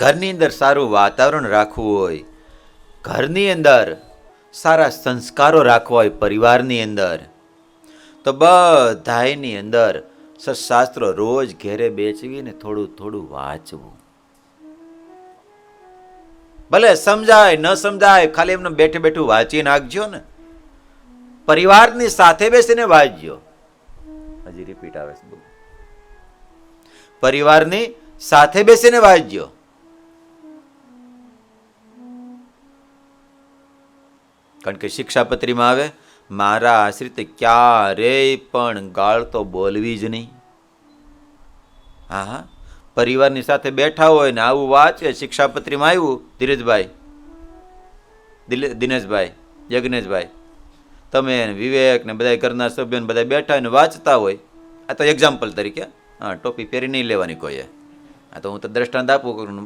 ઘરની અંદર સારું વાતાવરણ રાખવું હોય, ઘરની અંદર સારા સંસ્કારો રાખવા હોય, પરિવારની અંદર, તો બધાની અંદર સત્શાસ્ત્રો રોજ ઘેરે બેસવીને થોડું થોડું વાંચવું. ભલે સમજાય ન સમજાય, ખાલી એમને બેઠે બેઠું વાંચી નાખજો ને. પરિવારની સાથે બેસીને વાંચજો. હજી રિપીટ આવે છે. પરિવારની સાથે બેસીને વાંચજો. કારણ કે શિક્ષાપત્રીમાં આવે, મારા આશ્રિત ક્યારેય પણ ગાળ તો બોલવી જ નહીં. હા હા, પરિવારની સાથે બેઠા હોય ને આવું વાંચે. શિક્ષાપત્રીમાં આવ્યું, ધીરજભાઈ, દિનેશભાઈ, યજ્ઞેશભાઈ, તમે વિવેક ને બધા ઘરના સભ્યો ને બધા બેઠા ને વાંચતા હોય. આ તો એક્ઝામ્પલ તરીકે, હા, ટોપી પહેરી નહીં લેવાની કોઈએ. આ તો હું તો દ્રષ્ટાંત આપું.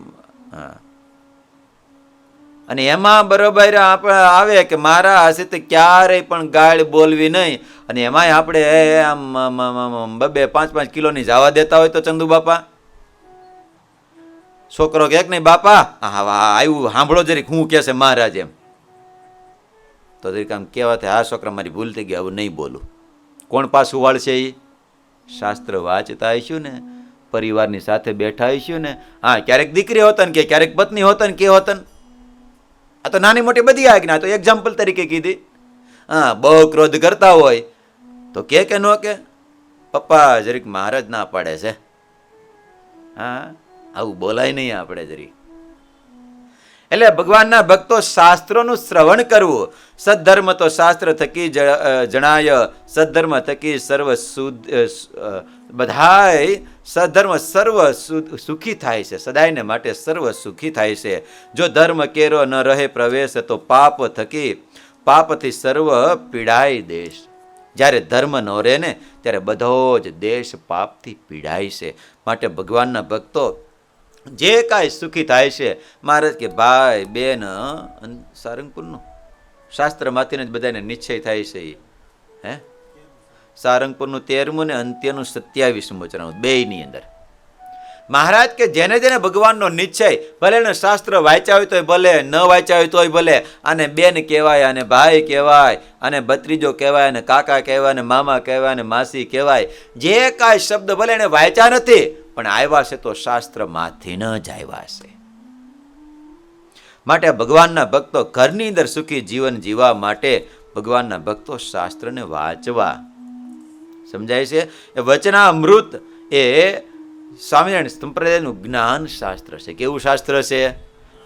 હા, અને એમાં બરોબર આવે કે મારા આશ્રિત ક્યારેય પણ ગાળ બોલવી નહીં. અને એમાંય આપણે આમ 2-5 કિલોની જવા દેતા હોય તો ચંદુ બાપા, છોકરો કે નહીં બાપા હા આવ્યું સાંભળો જરીક હું કે છે મહારાજ, એમ તો જરીક આમ કહેવાથી આ છોકરા મારી ભૂલ થઈ ગઈ, આવું નહીં બોલું. કોણ પાછું વાળશે? એ શાસ્ત્ર વાંચતા આવીશું ને, પરિવારની સાથે બેઠા આવીશું ને. હા, ક્યારેક દીકરી હોતા ને કે ક્યારેક પત્ની હોતા ને કે હોતા ને. આ તો નાની મોટી બધી આજ્ઞા તો એક્ઝામ્પલ તરીકે કીધી. હા, બહુ ક્રોધ કરતા હોય તો કે ન કે પપ્પા જરીક મહારાજ ના પાડે છે. હા, આવું બોલાય નહીં આપણે જરીક. એટલે ભગવાનના ભક્તો શાસ્ત્રોનું શ્રવણ કરવું. સદ્ધર્મ તો શાસ્ત્ર થકી જણાય, સદ્ધર્મ થકી સર્વ બધાય સદ્ધર્મ સર્વ સુખી થાય છે. સદાયને માટે સર્વ સુખી થાય છે. જો ધર્મ કેરો ન રહે પ્રવેશ તો પાપ થકી પાપથી સર્વ પીડાય દેશ. જ્યારે ધર્મ ન રહે ને ત્યારે બધો જ દેશ પાપથી પીડાય છે. માટે ભગવાનના ભક્તો જે કાંઈ સુખી થાય છે, મહારાજ કે ભાઈ બેન સારંગપુરનું શાસ્ત્રમાંથી જ બધાને નિશ્ચય થાય છે. હે, સારંગપુરનું 13મું ને અંત્યનું 27મું વચન બેયની અંદર મહારાજ કે જેને જેને ભગવાનનો નિશ્ચય, ભલે એને શાસ્ત્ર વાંચ્યા હોય તોય ભલે, ન વાંચ્યા હોય તોય ભલે, અને બેન કહેવાય, અને ભાઈ કહેવાય, અને ભત્રીજો કહેવાય, અને કાકા કહેવાય, અને મામા કહેવાય, અને માસી કહેવાય, જે કાંઈ શબ્દ ભલે એને વાંચ્યા નથી પણ આવ્યા છે તો શાસ્ત્રમાંથી ન જ આવ્યા છે. માટે ભગવાનના ભક્તો ઘરની અંદર સુખી જીવન જીવવા માટે ભગવાનના ભક્તો શાસ્ત્રને વાંચવા. સમજાય છે? એ વચનામૃત એ સ્વામિનારાયણ સંપ્રદાયનું જ્ઞાન શાસ્ત્ર છે. કેવું શાસ્ત્ર છે?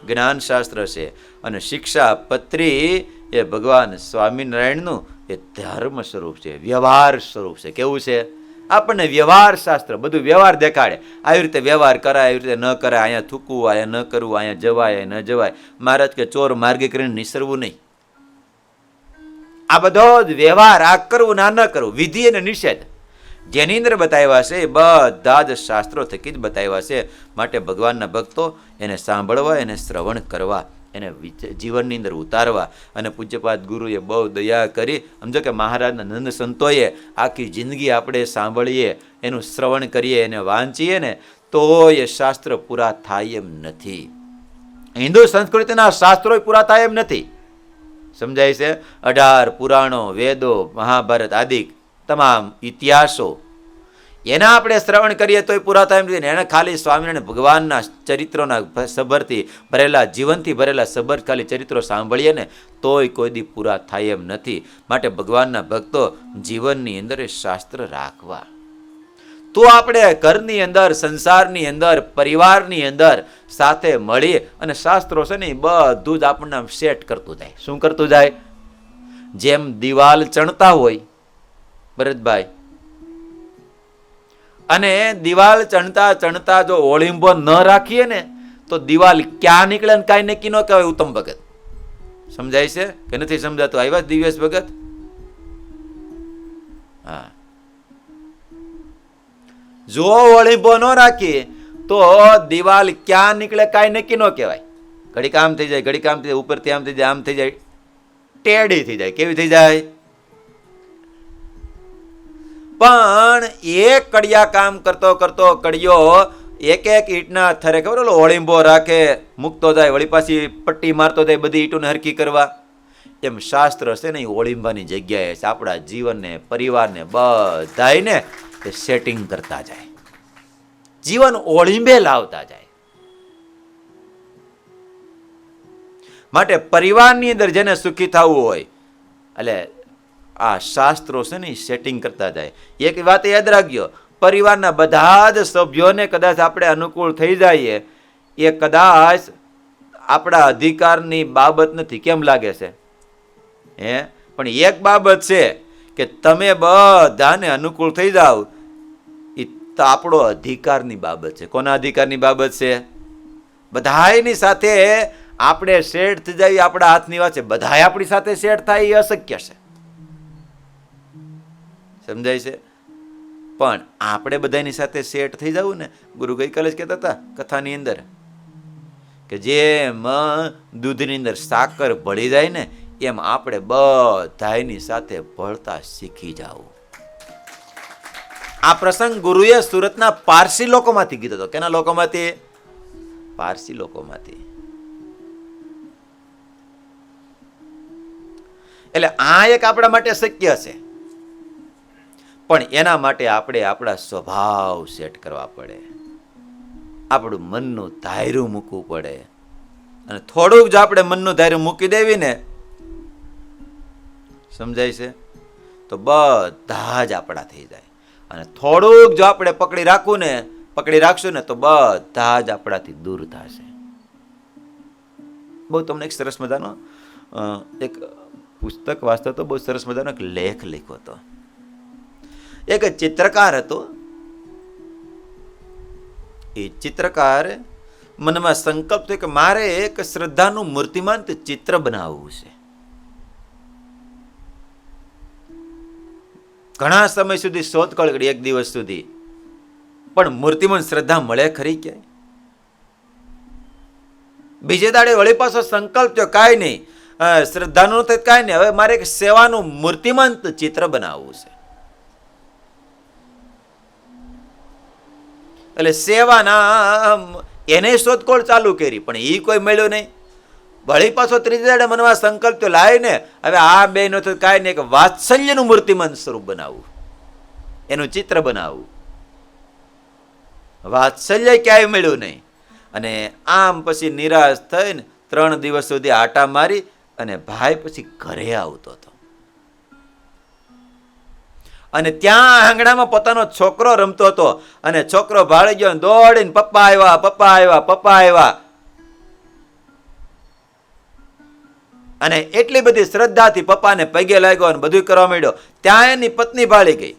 જ્ઞાન શાસ્ત્ર છે. અને શિક્ષાપત્રી એ ભગવાન સ્વામિનારાયણનું એ ધર્મ સ્વરૂપ છે, વ્યવહાર સ્વરૂપ છે. કેવું છે? આપણને વ્યવહાર શાસ્ત્ર બધું વ્યવહાર દેખાડે. આવી રીતે વ્યવહાર કરાય, આવી રીતે ન કરાય, અહીંયા થૂકવું, અહીંયા ન કરવું, અહીંયા જવાય, ન જવાય. મહારાજ કે ચોર માર્ગે કરીને નિસરવું નહીં. આ બધો જ વ્યવહાર, આ કરવું ના ન કરવું, વિધિ અને નિષેધ જેની અંદર બતાવ્યા છે એ બધા જ શાસ્ત્રો થકી જ બતાવ્યા છે. માટે ભગવાનના ભક્તો એને સાંભળવા, એને શ્રવણ કરવા, એને જીવનની અંદર ઉતારવા. અને પૂજ્યપાદ ગુરુએ બહુ દયા કરી. સમજો કે મહારાજના નંદ સંતોએ આખી જિંદગી આપણે સાંભળીએ, એનું શ્રવણ કરીએ, એને વાંચીએ ને તો એ શાસ્ત્ર પૂરા થાય એમ નથી. હિન્દુ સંસ્કૃતિના શાસ્ત્રો પૂરા થાય એમ નથી. સમજાય છે? 18 પુરાણો, વેદો, મહાભારત આદિ તમામ ઇતિહાસો એના આપણે શ્રવણ કરીએ તોય પૂરા થાય એમ નથી. એને ખાલી સ્વામિનારાયણ ભગવાનના ચરિત્રોના સબરથી ભરેલા, જીવનથી ભરેલા સબર ખાલી ચરિત્રો સાંભળીએ ને તોય કોઈ દી પૂરા થાય એમ નથી. માટે ભગવાનના ભક્તો જીવનની અંદર એ શાસ્ત્ર રાખવા. તો આપણે ઘરની અંદર, સંસારની અંદર, પરિવારની અંદર સાથે મળી અને શાસ્ત્રો છે ને બધું જ આપણને સેટ કરતું જાય. શું કરતું જાય? જેમ દિવાલ ચણતા હોય ભરતભાઈ, અને દિવાલ ચણતા ચણતા જો ઓળીંબો ન રાખીએ ને તો દિવાલ ક્યાં નીકળે ને કાંઈ નક્કી ન કહેવાય. ઉત્તમ ભગત સમજાય છે કે નથી સમજાતું? આવ્યા દિવ્યેશ ભગત? હા, જો ઓળીંબો ન રાખીએ તો દિવાલ ક્યાં નીકળે કાંઈ નક્કી ન કહેવાય. ઘડીક આમ થઈ જાય, ઘડીક આમ થઈ જાય, ઉપરથી આમ થઈ જાય, આમ થઈ જાય, ટેડી થઈ જાય. કેવી થઈ જાય? પણ એક કડિયા કામ કરતો કરતો કડિયો એક એક ઈંટના થરે, ખબર ઓલો ઓળીંબો રાખે, મૂકતો જાય, વળી પાછી પટ્ટી મારતો જાય બધી ઈંટોને હરખી કરવા. એમ શાસ્ત્ર છે ને એ ઓળીંબાની જગ્યાએ છે આપણા જીવનને, પરિવારને, બધાયને સેટિંગ કરતા જાય, જીવન ઓળીંબે લાવતા જાય. માટે પરિવારની અંદર જેને સુખી થવું હોય, એટલે આ શાસ્ત્રો છે ને સેટિંગ કરતા જાય. એક વાત યાદ રાખજો, પરિવારના બધા જ સભ્યોને કદાચ આપણે અનુકૂળ થઈ જઈએ, એ કદાચ આપણા અધિકારની બાબત નથી. કેમ લાગે છે? પણ એક બાબત છે કે તમે બધાને અનુકૂળ થઈ જાઓ, એ તો આપણો અધિકારની બાબત છે. કોના અધિકારની બાબત છે? બધાની સાથે આપણે શેર થઈ જાય આપણા હાથની વાત છે. બધા આપણી સાથે શેર થાય એ અશક્ય છે. સમજાય છે? પણ આપણે બધાની સાથે સેટ થઈ જવું ને. ગુરુ ગઈકાલે જ કહેતા હતા કથાની અંદર કે જેમ દૂધની અંદર સાકર ભળી જાય ને, એમ આપણે બધાની સાથે ભળતા શીખી જવું. આ પ્રસંગ ગુરુએ સુરતના પારસી લોકોમાંથી કીધો હતો. કેના લોકોમાંથી? પારસી લોકોમાંથી. એટલે આ એક આપણા માટે શક્ય છે, પણ એના માટે આપણે આપણા સ્વભાવ સેટ કરવા પડે, આપણું મનનું ધાર્યું મૂકવું પડે. અને થોડુંક જો આપણે મનનું ધાર્યું મૂકી દેવી ને, સમજાય છે, તો બધા જ આપણા થઈ જાય. અને થોડુંક જો આપણે પકડી રાખશું ને તો બધા જ આપણાથી દૂર થશે. બહુ તમને એક સરસ મજાનો એક પુસ્તક વાંચતો હતો, બહુ સરસ મજાનો એક લેખ લખ્યો હતો. એક ચિત્રકાર હતો. એ ચિત્રકાર મનમાં સંકલ્પ થયો કે મારે એક શ્રદ્ધાનું મૂર્તિમાન ચિત્ર બનાવવું છે. ઘણા સમય સુધી શોધખોળ કરી, એક દિવસ સુધી, પણ મૂર્તિમાન શ્રદ્ધા મળે ખરી ક્યાંય? બીજે દાડે વળી પાછો સંકલ્પ થયો, કાંઈ નહીં, શ્રદ્ધાનું નથી કાંઈ નહીં, હવે મારે એક સેવાનું મૂર્તિમાન ચિત્ર બનાવવું છે. એટલે સેવાના એને શોધખોળ ચાલુ કરી, પણ એ કોઈ મળ્યો નહીં. વળી પાછો ત્રીજે દાડે મનમાં સંકલ્પ તો લાવીને હવે આ બે નો તો કાંઈ નહીં, કે વાત્સલ્યનું મૂર્તિમાન સ્વરૂપ બનાવવું, એનું ચિત્ર બનાવવું. વાત્સલ્ય ક્યાંય મળ્યું નહીં. અને આમ પછી નિરાશ થઈને 3 દિવસ સુધી આટા મારી અને ભાઈ પછી ઘરે આવતો હતો. અને ત્યાં આંગણામાં પોતાનો છોકરો રમતો હતો. અને છોકરો ભાળી ગયો, દોડીને પપ્પા આવ્યા, પપ્પા આવ્યા, પપ્પા આવ્યા. અને એટલી બધી શ્રદ્ધાથી પપ્પાને પગે લાગ્યો અને બધું કરવા માંડ્યો. ત્યાં એની પત્ની ભાળી ગઈ.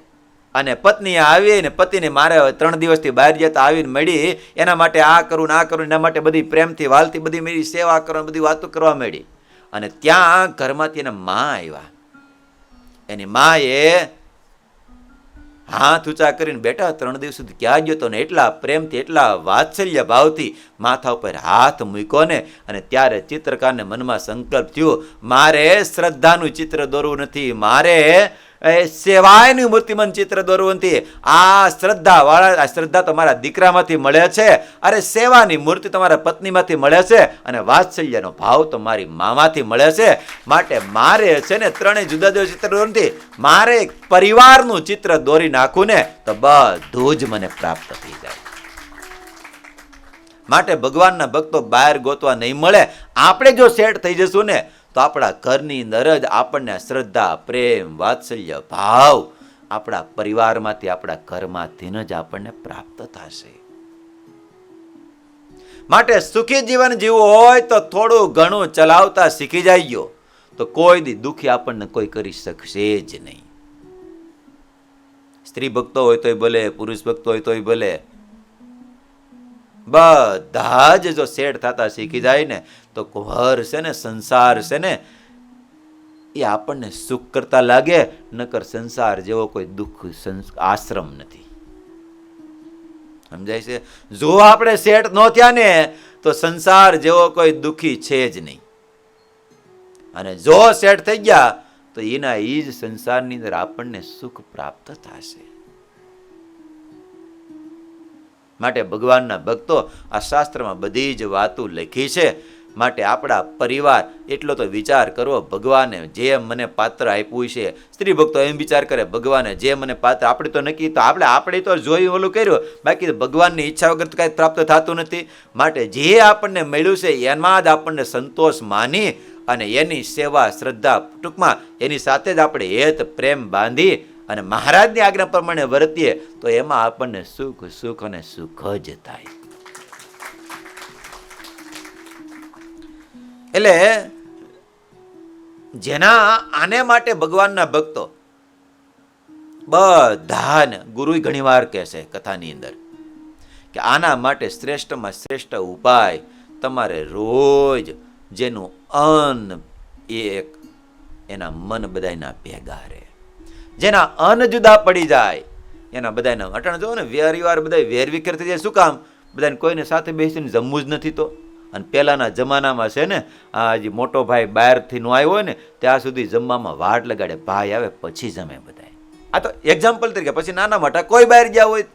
અને પત્ની આવીને પતિને મારે 3 દિવસથી બહાર જતા આવીને મળી, એના માટે આ કરું ને આ કરું, એના માટે બધી પ્રેમથી વાલથી બધી મેરી સેવા કરવા, બધી વાતો કરવા માંડી. અને ત્યાં ઘરમાંથી એના માં આવ્યા. એની માએ હાથ ઊંચા કરીને, બેટા 3 દિવસ સુધી ક્યાં ગયો તો? ને એટલા પ્રેમથી, એટલા વાત્સલ્ય ભાવથી માથા ઉપર હાથ મૂક્યો ને. અને ત્યારે ચિત્રકારને મનમાં સંકલ્પ થયો, મારે શ્રદ્ધાનું ચિત્ર દોરવું નથી, મારે સેવાયનું મૂર્તિમાન ચિત્ર દોરવું નથી. આ શ્રદ્ધા તમારા દીકરામાંથી મળે છે, અરે સેવાની મૂર્તિ તમારા પત્નીમાંથી મળે છે, અને વાત્સલ્યનો ભાવ તો મારી મામાંથી મળે છે. માટે મારે છે ને 3 જુદા જુદા ચિત્ર દોરવું નથી, મારે પરિવારનું ચિત્ર દોરી નાખું ને તો બધું જ મને પ્રાપ્ત થઈ જાય. માટે ભગવાનના ભક્તો બહાર ગોતવા નહીં મળે. આપણે જો સેટ થઈ જશું ને તો આપણા ઘરની અંદર જ આપણને શ્રદ્ધા, પ્રેમ, વાત્સલ્ય ભાવ આપણા પરિવારમાંથી, આપણા ઘરમાંથી જ આપણને પ્રાપ્ત થશે. માટે સુખી જીવન જીવવું હોય તો થોડું ઘણું ચલાવતા શીખી જાય તો કોઈ દી દુખી આપણને કોઈ કરી શકશે જ નહીં. સ્ત્રી ભક્તો હોય તોય ભલે, પુરુષ ભક્તો હોય તોય ભલે, બધા જ જો સેટ થતા શીખી જાય ને તો ઘર છે ને, સંસાર છે ને, એ આપણને સુખ કરતા લાગે. નકર સંસાર જેવો કોઈ દુઃખ આશ્રમ નથી. સમજાય છે? જો આપણે સેટ ન થયા ને તો સંસાર જેવો કોઈ દુઃખી છે જ નહીં. અને જો સેટ થઈ ગયા તો એના એ જ સંસારની અંદર આપણને સુખ પ્રાપ્ત થશે. માટે ભગવાનના ભક્તો, આ શાસ્ત્રમાં બધી જ વાતો લખી છે. માટે આપણા પરિવાર એટલો તો વિચાર કરવો, ભગવાને જે મને પાત્ર આપ્યું છે. સ્ત્રી ભક્તો એમ વિચાર કરે, ભગવાને જે મને પાત્ર, આપણે તો નક્કી તો આપણે તો જોયું ઓલું કર્યું, બાકી ભગવાનની ઈચ્છા વગર તો કાંઈ પ્રાપ્ત થતું નથી. માટે જે આપણને મળ્યું છે એમાં જ આપણને સંતોષ માની અને એની સેવા, શ્રદ્ધા, ટૂંકમાં એની સાથે જ આપણે હેત પ્રેમ બાંધી અને મહારાજની આજ્ઞા પ્રમાણે વર્તીએ તો એમાં આપણને સુખ સુખ અને સુખ જ થાય. એટલે જેના આને માટે ભગવાનના ભક્તો બધાને ગુરુ ઘણી વાર કહે છે કથાની અંદર કે આના માટે શ્રેષ્ઠમાં શ્રેષ્ઠ ઉપાય તમારે રોજ જેનું અન્ન એક, એના મન બધાના ભેગા રહે. જેના અન્ન જુદા પડી જાય એના બધાના અટાણ જો ને વેરીવાર બધા વેરવિખેર થઈ જાય. શું કામ? બધાને કોઈને સાથે બેસીને જમવું જ નથી. તો અને પહેલાના જમાનામાં છે ને, આ જે મોટો ભાઈ બહારથી નો આવ્યો હોય ને ત્યાં સુધી જમવામાં વાટ લગાડે, ભાઈ આવે પછી જમે બધા. આ તો એક્ઝામ્પલ તરીકે. પછી નાના મોટા કોઈ બહાર ગયા હોય,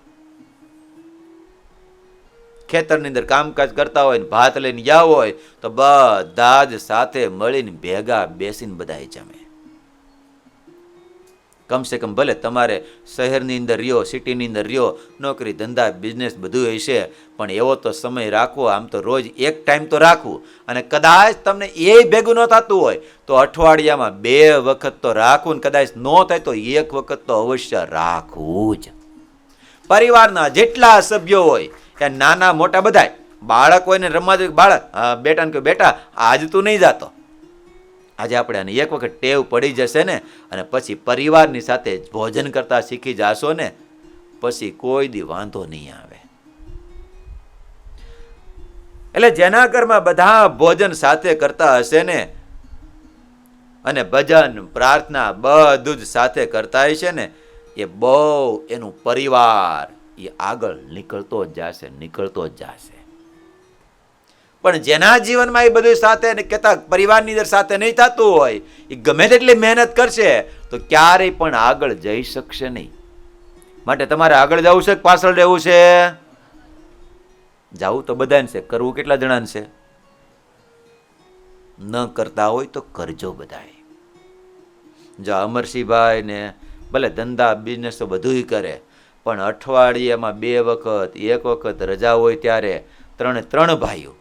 ખેતરની અંદર કામકાજ કરતા હોય ને ભાત લઈને ગયા હોય તો બધા જ સાથે મળીને ભેગા બેસીને બધા જમે. કમસે કમ ભલે તમારે શહેરની અંદર રહ્યો, સિટીની અંદર રહ્યો, નોકરી ધંધા બિઝનેસ બધું હશે, પણ એવો તો સમય રાખવો. આમ તો રોજ એક ટાઈમ તો રાખવું. અને કદાચ તમને એ ભેગું ન થતું હોય તો અઠવાડિયામાં 2 વખત તો રાખવું. ને કદાચ ન થાય તો 1 વખત તો અવશ્ય રાખવું જ. પરિવારના જેટલા સભ્યો હોય એ નાના મોટા બધા, બાળક હોય ને રમવા જોઈએ, બાળક બેટાને કહ્યું, બેટા આજ તું નહીં જાતો. આજે આપણે આને એક વખત ટેવ પડી જશે ને અને પછી પરિવારની સાથે ભોજન કરતા શીખી જાશો ને પછી કોઈ દી વાંધો નહીં આવે. એટલે જેના ઘરમાં બધા ભોજન સાથે કરતા હશે ને અને ભજન પ્રાર્થના બધું જ સાથે કરતા હશે ને એ બહુ એનું પરિવાર એ આગળ નીકળતો જ જશે. પણ જેના જીવનમાં એ બધું સાથે કહેતા પરિવારની અંદર સાથે નહીં થતું હોય, એ ગમે તેટલી મહેનત કરશે તો ક્યારેય પણ આગળ જઈ શકશે નહીં. માટે તમારે આગળ જવું છે કે પાછળ રહેવું છે? જવું તો બધાને છે, કરવું કેટલા જણાને છે? ન કરતા હોય તો કરજો બધાએ. જો અમરસિંહભાઈ ને ભલે ધંધા બિઝનેસ તો બધું કરે, પણ અઠવાડિયામાં 2 વખત 1 વખત રજા હોય ત્યારે 3 ભાઈઓ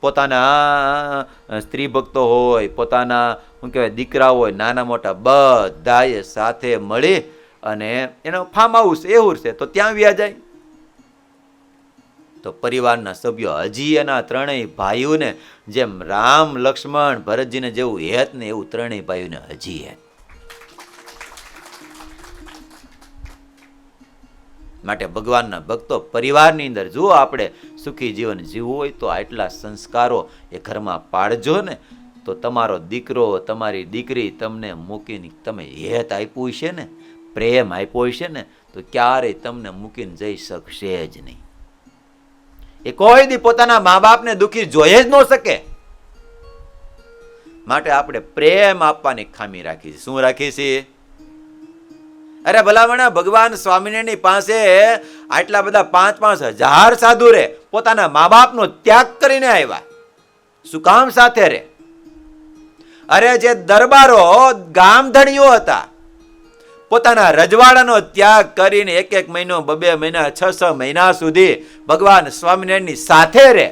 પોતાના સ્ત્રી ભક્તો હોય, પોતાના શું કહેવાય દીકરા હોય, નાના મોટા બધાએ સાથે મળી અને એનો ફાર્મ હાઉસ એવું છે તો ત્યાં વ્યા જાય. તો પરિવારના સભ્યો હજી એના 3 ભાઈઓને જેમ રામ લક્ષ્મણ ભરતજીને જેવું હેત ને એવું 3 ભાઈઓને હજી હેત. માટે ભગવાનના ભક્તો પરિવારની અંદર જો આપણે સુખી જીવન જીવવું હોય તો આટલા સંસ્કારો એ ઘરમાં પાડજો ને તો તમારો દીકરો, તમારી દીકરી તમને મૂકીને તમે હેત આપ્યું છે ને, પ્રેમ આપ્યો છે ને તો ક્યારેય તમને મૂકીને જઈ શકશે જ નહીં. એ કોઈ દી પોતાના મા બાપને દુઃખી જોઈ જ ન શકે. માટે આપણે પ્રેમ આપવાની ખામી રાખી છે. શું રાખી છે? અરે ભલામણા ભગવાન સ્વામિનારાયણની પાસે આટલા બધા 5-5 હજાર સાધુ રે પોતાના મા બાપનો ત્યાગ કરીને આવ્યા. શું કામ સાથે રે? અરે જે દરબારો ગામધણીઓ હતા પોતાના રજવાડાનો ત્યાગ કરીને 1 મહિનો 2 મહિના 6 મહિના સુધી ભગવાન સ્વામિનારાયણની સાથે રે.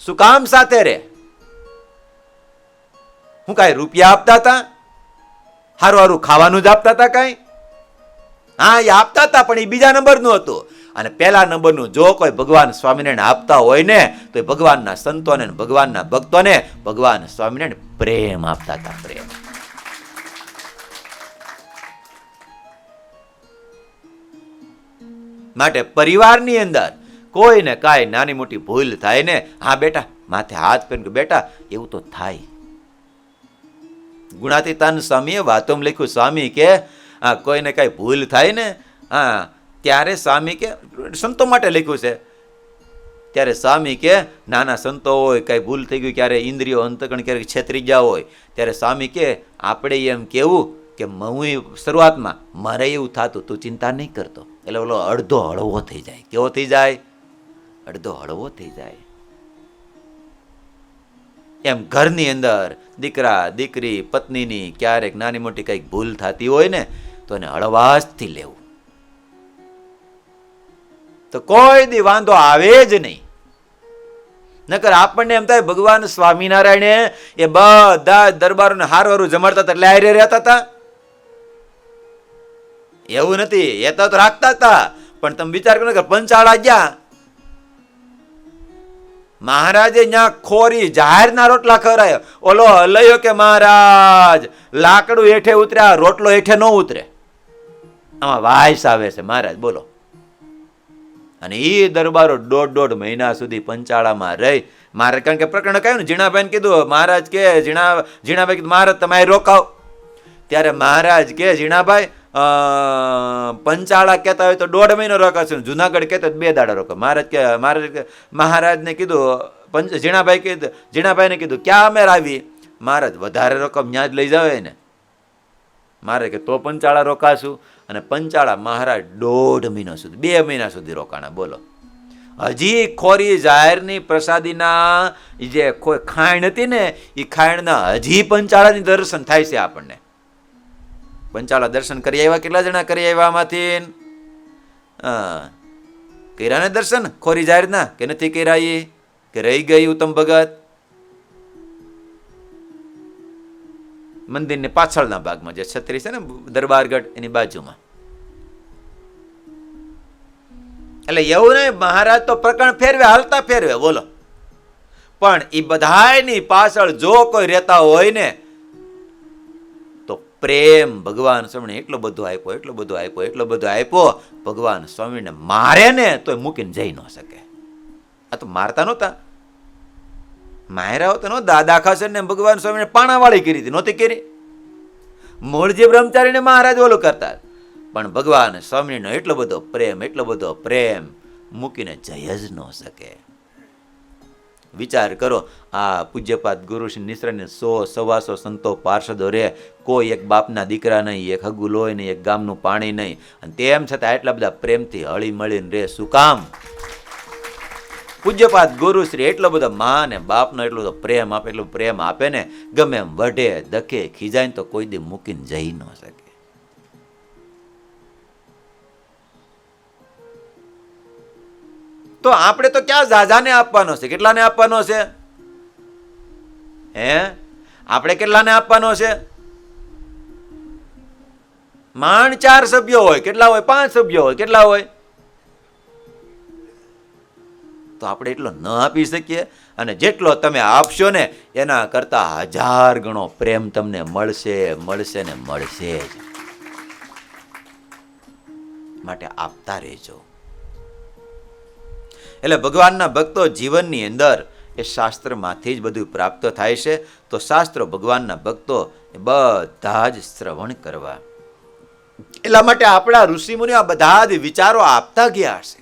શું કામ સાથે રે? હું કાંઈ રૂપિયા આપતા હતા? હારું હારું ખાવાનું જ આપતા હતા કાંઈ? હા, એ આપતા હતા પણ એ બીજા નંબરનું હતું. અને પહેલા નંબરનું જો કોઈ ભગવાન સ્વામિનારાયણ આપતા હોય ને તો એ ભગવાનના સંતોને ભગવાનના ભક્તોને ભગવાન સ્વામિનારાયણ પ્રેમ આપતા હતા. પ્રેમ. માટે પરિવારની અંદર કોઈને કાંઈ નાની મોટી ભૂલ થાય ને, હા બેટા, માથે હાથ ફેરવીને કે બેટા એવું તો થાય. ગુણાતીતાન સ્વામીએ વાતોમાં લખ્યું, સ્વામી કે કોઈને કાંઈ ભૂલ થાય ને, ત્યારે સ્વામી કે સંતો માટે લખ્યું છે, ત્યારે સ્વામી કે નાના સંતો હોય, કાંઈ ભૂલ થઈ ગયું, ક્યારે ઇન્દ્રિયો અંતકણ ક્યારેક છેતરી ગયા હોય, ત્યારે સ્વામી કે આપણે એમ કેવું કે હું શરૂઆતમાં મારે એવું થતું, તું ચિંતા નહીં કરતો. એટલે ઓલો અડધો હળવો થઈ જાય. કેવો થઈ જાય? અડધો હળવો થઈ જાય. એમ ઘરની અંદર દીકરા દીકરી પત્નીની ક્યારેક નાની મોટી કંઈક ભૂલ થતી હોય ને, તો એને હળવાશથી લેવું, તો કોઈ દી વાંધો આવે જ નહીં. નકર આપણને એમ થાય ભગવાન સ્વામિનારાયણે એ બધા દરબારોને હારવારું જમાડતા હતા એટલે હારે રહેતા હતા. એવું નથી, એ તો રાખતા હતા, પણ તમે વિચાર કરો કે પંચાળા ગયા, મહારાજે ત્યાં ખોરી જાહેરના રોટલા ખવડાયા. ઓલો હલયો કે મહારાજ લાકડું હેઠે ઉતર્યા, રોટલો હેઠે ન ઉતરે. આમાં વાયસ આવે છે મહારાજ, બોલો. અને એ દરબારો 1.5 મહિના સુધી પંચાળામાં રહી. મારે કારણ કે પ્રકરણ કહ્યું ને, ઝીણાભાઈને કીધું, મહારાજ કે ઝીણાભાઈ કીધું મહારાજ તમે રોકાવ. ત્યારે મહારાજ કે ઝીણાભાઈ પંચાળા કહેતા હોય તો 1.5 મહિનો રોકાશે, જુનાગઢ કહેતો 2 દાડા રોકાવ. મહારાજને કીધું, ઝીણાભાઈને કીધું ક્યાં અમે આવી? મહારાજ વધારે રોકમ ત્યાં જ લઈ જાવ ને. મારે કે તો પંચાળા રોકાશું. અને પંચાળા મહારાજ 1.5 મહિના સુધી, 2 મહિના સુધી રોકાણા. બોલો. હજી ખોરી જાહેરની પ્રસાદીના જે ખાણ હતી ને, એ ખાણના હજી પંચાળાની દર્શન થાય છે આપણને. પંચાળા દર્શન કરી આવ્યા, કેટલા જણા કરી આવ્યા આમાંથી? કર્યા ને દર્શન ખોરી જાહેરના કે નથી કર્યા? કે રહી ગઈ ઉત્તમ ભગત? મંદિરની પાછળના ભાગમાં જે છત્રી છે ને દરબારગઢ, એની બાજુમાં. એટલે એવું નહીં, મહારાજ તો પ્રકરણ ફેરવે, હાલતા ફેરવે, બોલો. પણ એ બધાની પાછળ જો કોઈ રહેતા હોય ને, તો પ્રેમ ભગવાન સ્વામીને એટલો બધો આપ્યો, ભગવાન સ્વામીને મારે ને તો મૂકીને જઈ ન શકે. આ તો મારતા નહોતા, માયરા હોતા નો. દાદા ખાસર ને ભગવાન સ્વામીને પાણાવાળી કરી હતી, નહોતી કરી? મૂળજી બ્રહ્મચારીને મહારાજ ઓલું કરતા, પણ ભગવાન સ્વામીનો એટલો બધો પ્રેમ મૂકીને જઈ જ ન શકે. વિચાર કરો, આ પૂજ્યપાદ ગુરુ શ્રી નિસરાને 100-125 સંતો પાર્ષદો રે, કોઈ એક બાપના દીકરા નહીં, એક હગુ લોહી નહીં, એક ગામનું પાણી નહીં, અને તેમ છતાં એટલા બધા પ્રેમથી હળી મળીને રે. શું કામ? પૂજ્યપાદ ગુરુશ્રી એટલો બધો મા ને બાપનો એટલો બધો પ્રેમ આપે ને, ગમે એમ વઢે ધકે ખીજાય તો કોઈ દી મૂકીને જઈ ન શકે. તો આપણે તો ક્યાં ઝાઝાને આપવાનો છે? કેટલાને આપવાનો છે? આપણે કેટલાને આપવાનો છે? માંડ 4 સભ્યો હોય, કેટલા હોય? 5 સભ્યો હોય, કેટલા હોય? તો આપણે એટલો ન આપી શકીએ? અને જેટલો તમે આપશો ને એના કરતા 1000 ગણો પ્રેમ તમને મળશે ને મળશે જ. માટે આપતા રહેજો. એટલે ભગવાનના ભક્તો જીવનની અંદર એ શાસ્ત્રમાંથી જ બધું પ્રાપ્ત થાય છે. તો શાસ્ત્રો ભગવાનના ભક્તો એ બધા જ શ્રવણ કરવા. એટલા માટે આપણા ઋષિમુનિઓ આ બધા જ વિચારો આપતા ગયા છે.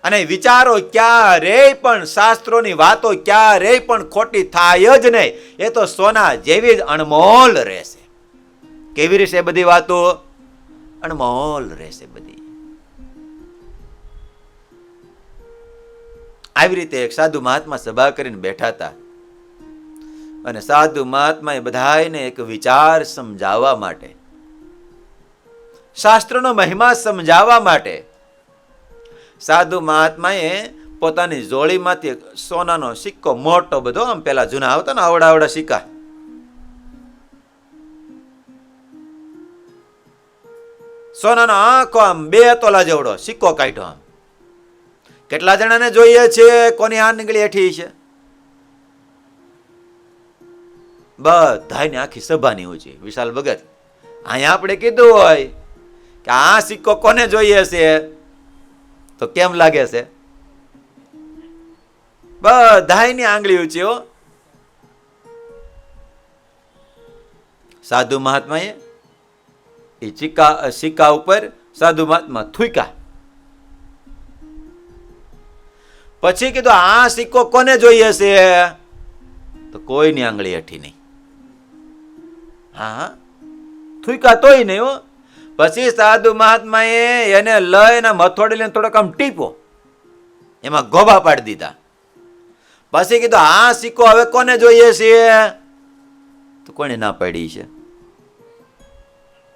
અને વિચારો ક્યારેય પણ, શાસ્ત્રોની વાતો ક્યારેય પણ ખોટી થાય જ નહીં. એ તો સોના જેવી જ અણમોલ રહેશે. કેવી રહેશે બધી વાતો? અણમોલ રહેશે બધી. આવી રીતે એક સાધુ મહાત્મા સભા કરીને બેઠા હતા, અને સાધુ મહાત્મા એ બધાને એક વિચાર સમજાવવા માટે, શાસ્ત્રનો મહિમા સમજાવવા માટે, સાધુ મહાત્માએ પોતાની જોડીમાંથી સોનાનો સિક્કો મોટો બધો, આમ પેલા જૂના આવતા ને આવડા સિક્કા, સોનાનો આખો આમ 2 તોલા જેવડો સિક્કો કાઢ્યો. આમ કેટલા જણાને જોઈએ છે? કોની આ નીકળી હેઠી છે? બધાને આખી સભાની ઊંચી. વિશાલ ભગત, અહીંયા આપણે કીધું હોય કે આ સિક્કો કોને જોઈએ છે, તો કેમ લાગે છે? બધાયની આંગળી ઊંચી હો. સાધુ મહાત્માએ એ સિક્કા ઉપર સાધુ મહાત્મા થૂક્યા. પછી કીધું આ સિક્કો કોને જોઈએ છે? તો કોઈની આંગળી હેઠી નહીં. હા, થૂક્યા તોય નહીં હો. પછી સાધુ મહાત્માએ એને લઈને મથોડી લઈને થોડોક આમ ટીપો, એમાં ગોબા પાડી દીધા. પછી કીધું આ સિક્કો હવે કોને જોઈએ છે? તો કોને ના પાડી છે?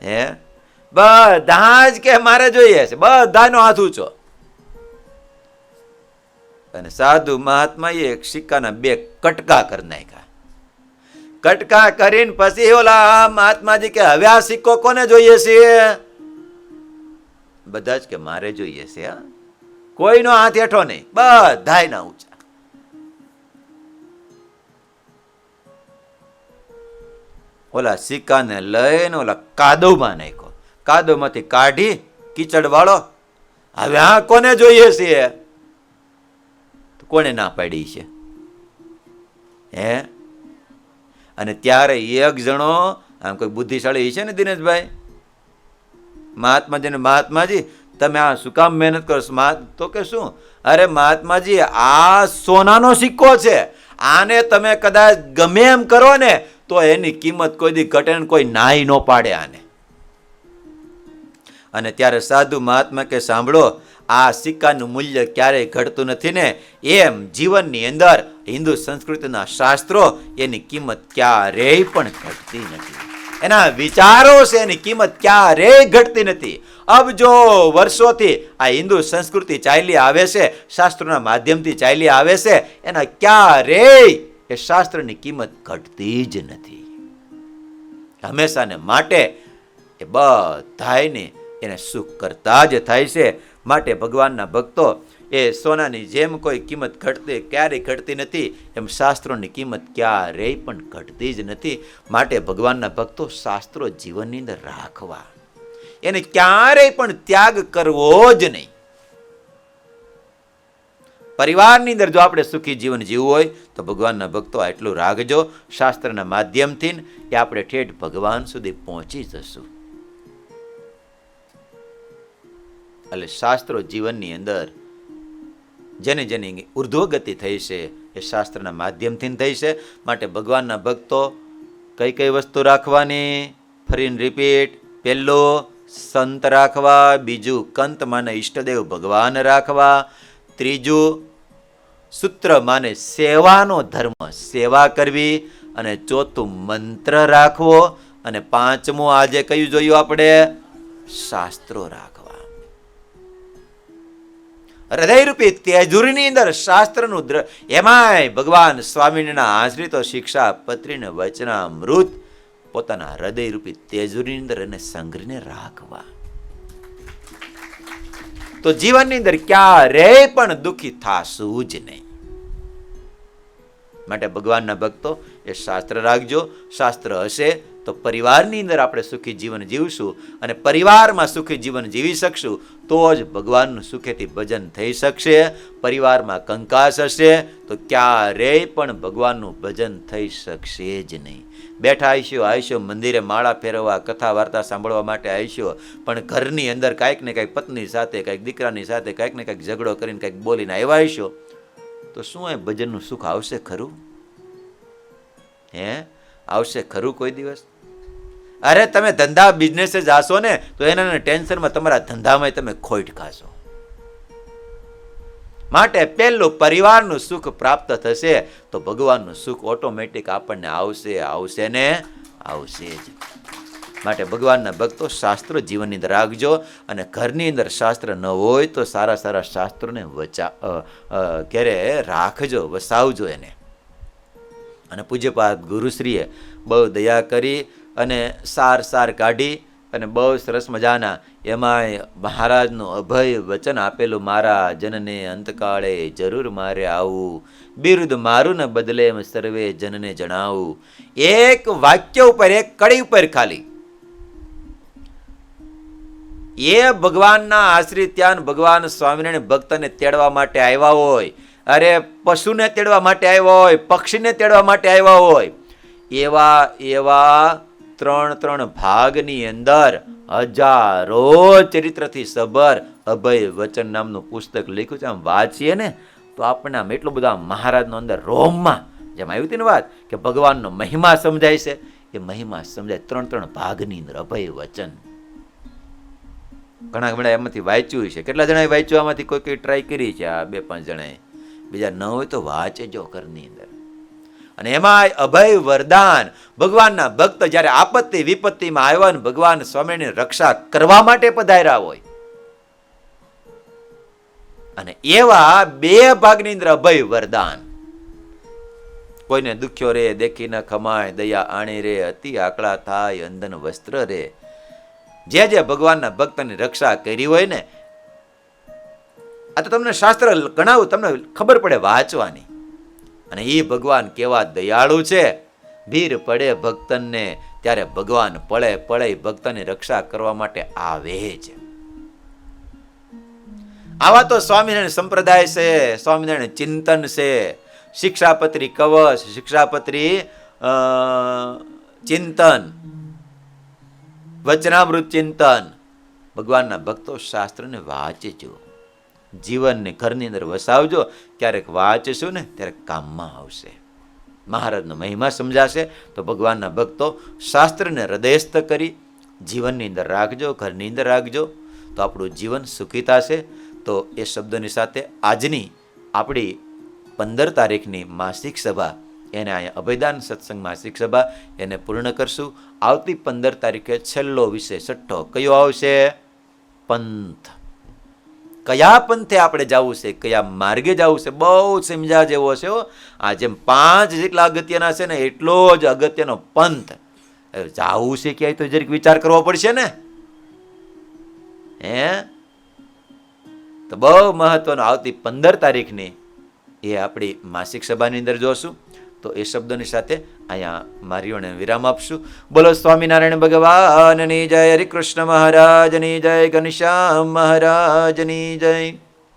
હે, બધા જ કે મારે જોઈએ છે. બધાનો હાથ ઊંચો. અને સાધુ મહાત્માએ એક સિક્કાના 2 કટકા કરી નાખ્યા. કટકા કરીને પછી ઓલા મહાત્માજી કે હવે આ સિક્કો કોને જોઈએ છે? બધા જ કે મારે જોઈએ છે. હા, કોઈનો હાથ હેઠો નહીં, બધાય ના ઊંચા. ઓલા સિક્કાને લઈને ઓલા કાદવમાં નાખ્યો. કાદવમાંથી કાઢી કીચડ વાળો. હવે આ કોને જોઈએ છે? કોને ના પાડી છે? હે, અને ત્યારે એક જણો આમ કોઈ બુદ્ધિશાળી છે ને દિનેશભાઈ, મહાત્માજી ને મહાત્માજી તમે આ શું કામ મહેનત કરો છો? તો કે શું? અરે મહાત્માજી આ સોનાનો સિક્કો છે, આને તમે કદાચ ગમે એમ કરો ને તો એની કિંમત કોઈ દી ઘટે ને કોઈ નાઈ ન પાડે આને. અને ત્યારે સાધુ મહાત્મા કે સાંભળો, આ સિક્કાનું મૂલ્ય ક્યારેય ઘટતું નથી ને, એમ જીવનની અંદર હિન્દુ સંસ્કૃતિના શાસ્ત્રો એની કિંમત ક્યારેય પણ ઘટતી નથી. એના વિચારો છે એની કિંમત ક્યારેય ઘટતી નથી. અબજો વર્ષોથી આ હિન્દુ સંસ્કૃતિ ચાલી આવે છે, શાસ્ત્રોના માધ્યમથી ચાલી આવે છે, એના ક્યારેય એ શાસ્ત્રની કિંમત ઘટતી જ નથી. હંમેશાને માટે એ બધાયને એને સુખ કરતા જ થાય છે. માટે ભગવાનના ભક્તો એ સોનાની જેમ કોઈ કિંમત ઘટતી ક્યારેય ઘટતી નથી, એમ શાસ્ત્રોની કિંમત ક્યારેય પણ ઘટતી જ નથી. માટે ભગવાનના ભક્તો શાસ્ત્રો જીવનની અંદર રાખવા, એને ક્યારેય પણ ત્યાગ કરવો જ નહીં. પરિવારની અંદર જો આપણે સુખી જીવન જીવવું હોય તો ભગવાનના ભક્તો આટલું રાખજો. શાસ્ત્રના માધ્યમથી એ આપણે ઠેઠ ભગવાન સુધી પહોંચી જશું. એટલે શાસ્ત્રો જીવનની અંદર જેની જેની ઉર્ધ્વગતિ થઈ છે એ શાસ્ત્રના માધ્યમથી થઈ છે. માટે ભગવાનના ભક્તો કઈ કઈ વસ્તુ રાખવાની? ફરીને રિપીટ. પહેલું સંત રાખવા, બીજું કંત માને ઈષ્ટદેવ ભગવાન રાખવા, ત્રીજું સૂત્ર માને સેવાનો ધર્મ, સેવા કરવી, અને ચોથું મંત્ર રાખવો, અને પાંચમું આજે કયું જોયું આપણે? શાસ્ત્રો રાખવા. હૃદયરૂપી તેજુરીની અંદર શાસ્ત્રનું એમાંય ભગવાન સ્વામિનારાયણના આશ્રિતો શિક્ષા પત્રીને વચનામૃત પોતાના હૃદયરૂપી તેજુરીની અંદર એને સંગ્રહીને રાખવા. તો જીવનની અંદર ક્યારેય પણ દુઃખી થાશું જ નહીં. માટે ભગવાનના ભક્તો એ શાસ્ત્ર રાખજો. શાસ્ત્ર હશે તો પરિવારની અંદર આપણે સુખી જીવન જીવશું, અને પરિવારમાં સુખી જીવન જીવી શકશું તો જ ભગવાનનું સુખેથી ભજન થઈ શકશે. પરિવારમાં કંકાસ હશે તો ક્યારેય પણ ભગવાનનું ભજન થઈ શકશે જ નહીં. બેઠા આવીશું મંદિરે માળા ફેરવવા, કથા વાર્તા સાંભળવા માટે આવીશું, પણ ઘરની અંદર કાંઈક ને કાંઈક પત્ની સાથે, કાંઈક દીકરાની સાથે કાંઈક ને કાંઈક ઝઘડો કરીને કાંઈક બોલીને આવ્યા આવીશું, તો શું એ ભજનનું સુખ આવશે ખરું? હે, આવશે ખરું કોઈ દિવસ? અરે તમે ધંધા બિઝનેસે જાશો ને તો એના ટેન્શનમાં તમારા ધંધામાં તમે ખોટ ખાશો. માટે પહેલું પરિવારનું સુખ પ્રાપ્ત થશે તો ભગવાનનું સુખ ઓટોમેટિક આપણને આવશે ને આવશે જ. માટે ભગવાનના ભક્તો શાસ્ત્રો જીવનની અંદર રાખજો, અને ઘરની અંદર શાસ્ત્ર ન હોય તો સારા સારા શાસ્ત્રોને ઘરે રાખજો, વસાવજો એને. અને પૂજ્યપાદ ગુરુશ્રીએ બહુ દયા કરી અને સાર કાઢી અને બહુ સરસ મજાના એમાંય મહારાજનું અભય વચન આપેલું, મારા જનને અંતકાળે જરૂર મારે આવું, બિરુદ મારું ને બદલે એમ સર્વે જનને જણાવું. એક વાક્ય ઉપર, એક કડી ઉપર ખાલી એ ભગવાનના આશ્રિત્યાન ભગવાન સ્વામિનારાયણ ભક્તને તેડવા માટે આવ્યા હોય અરે પશુને તેડવા માટે આવ્યા હોય, પક્ષીને તેડવા માટે આવ્યા હોય, એવા એવા 3 ભાગની અંદર હજારો ચરિત્રથી સભર અભય વચન નામનું પુસ્તક લખ્યું છે. આમ વાંચીએ ને તો આપણને આમ એટલું બધા મહારાજનો અંદર રોમમાં જેમ આવી હતી ને વાત કે ભગવાનનો મહિમા સમજાય છે, એ મહિમા સમજાય 3 ભાગની અંદર અભય વચન. ઘણા બધા એમાંથી વાંચ્યું છે. કેટલા જણાએ વાંચ્યું આમાંથી? કોઈ ટ્રાય કરી છે? આ 2-5 જણાએ. બીજા ન હોય તો વાંચેજો ઘરની અંદર. અને એમાં અભય વરદાન ભગવાનના ભક્ત જ્યારે આપત્તિ વિપત્તિમાં આવ્યા ને ભગવાન સ્વામીની રક્ષા કરવા માટે પધાર્યા હોય, અને એવા 2 ભાગની અંદર અભય વરદાન. કોઈને દુખ્યો રે દેખી ન ખમાય, દયા આણી રે અતિ આકળા થાય, અંધન વસ્ત્ર રે. જે ભગવાનના ભક્તની રક્ષા કરી હોય ને, આ તો તમને શાસ્ત્ર ગણાવું, તમને ખબર પડે વાંચવાની. અને એ ભગવાન કેવા દયાળુ છે. ભીર પડે ભક્તને ત્યારે ભગવાન પડે ભક્તની રક્ષા કરવા માટે આવે છે. આવા તો સ્વામિનારાયણ સંપ્રદાય છે, સ્વામિનારાયણ ચિંતન છે, શિક્ષાપત્રી કવચ, શિક્ષાપત્રી ચિંતન, વચનામૃત ચિંતન. ભગવાનના ભક્તો શાસ્ત્રને વાંચજો, જીવનને ઘરની અંદર વસાવજો. ક્યારેક વાંચશું ને ત્યારે કામમાં આવશે. મહારાજનો મહિમા સમજાશે તો ભગવાનના ભક્તો શાસ્ત્રને હૃદયસ્થ કરી જીવનની અંદર રાખજો, ઘરની અંદર રાખજો, તો આપણું જીવન સુખી થશે. તો એ શબ્દોની સાથે આજની આપણી 15 તારીખની માસિક સભા, એને અહીંયા અભયદાન સત્સંગ માસિક સભા એને પૂર્ણ કરશું. આવતી 15 તારીખે છેલ્લો વિષય 6 કયો આવશે? પંથ. કયા પંથે આપણે જવું છે, કયા માર્ગે જવું છે, બહુ સમજા જેવો છે. આ જેમ 5 જેટલા અગત્યના છે ને એટલો જ અગત્યનો પંથ. જવું છે ક્યાંય તો જરીક વિચાર કરવો પડશે ને. તો બહુ મહત્વનો આવતી 15 તારીખની એ આપણી માસિક સભાની અંદર જોશું. તો એ શબ્દોની સાથે અહીંયા મારીઓને વિરામ આપશું. બોલો સ્વામિનારાયણ ભગવાનની જય, હરિ કૃષ્ણ મહારાજની જય, ઘનશ્યામ મહારાજની જય.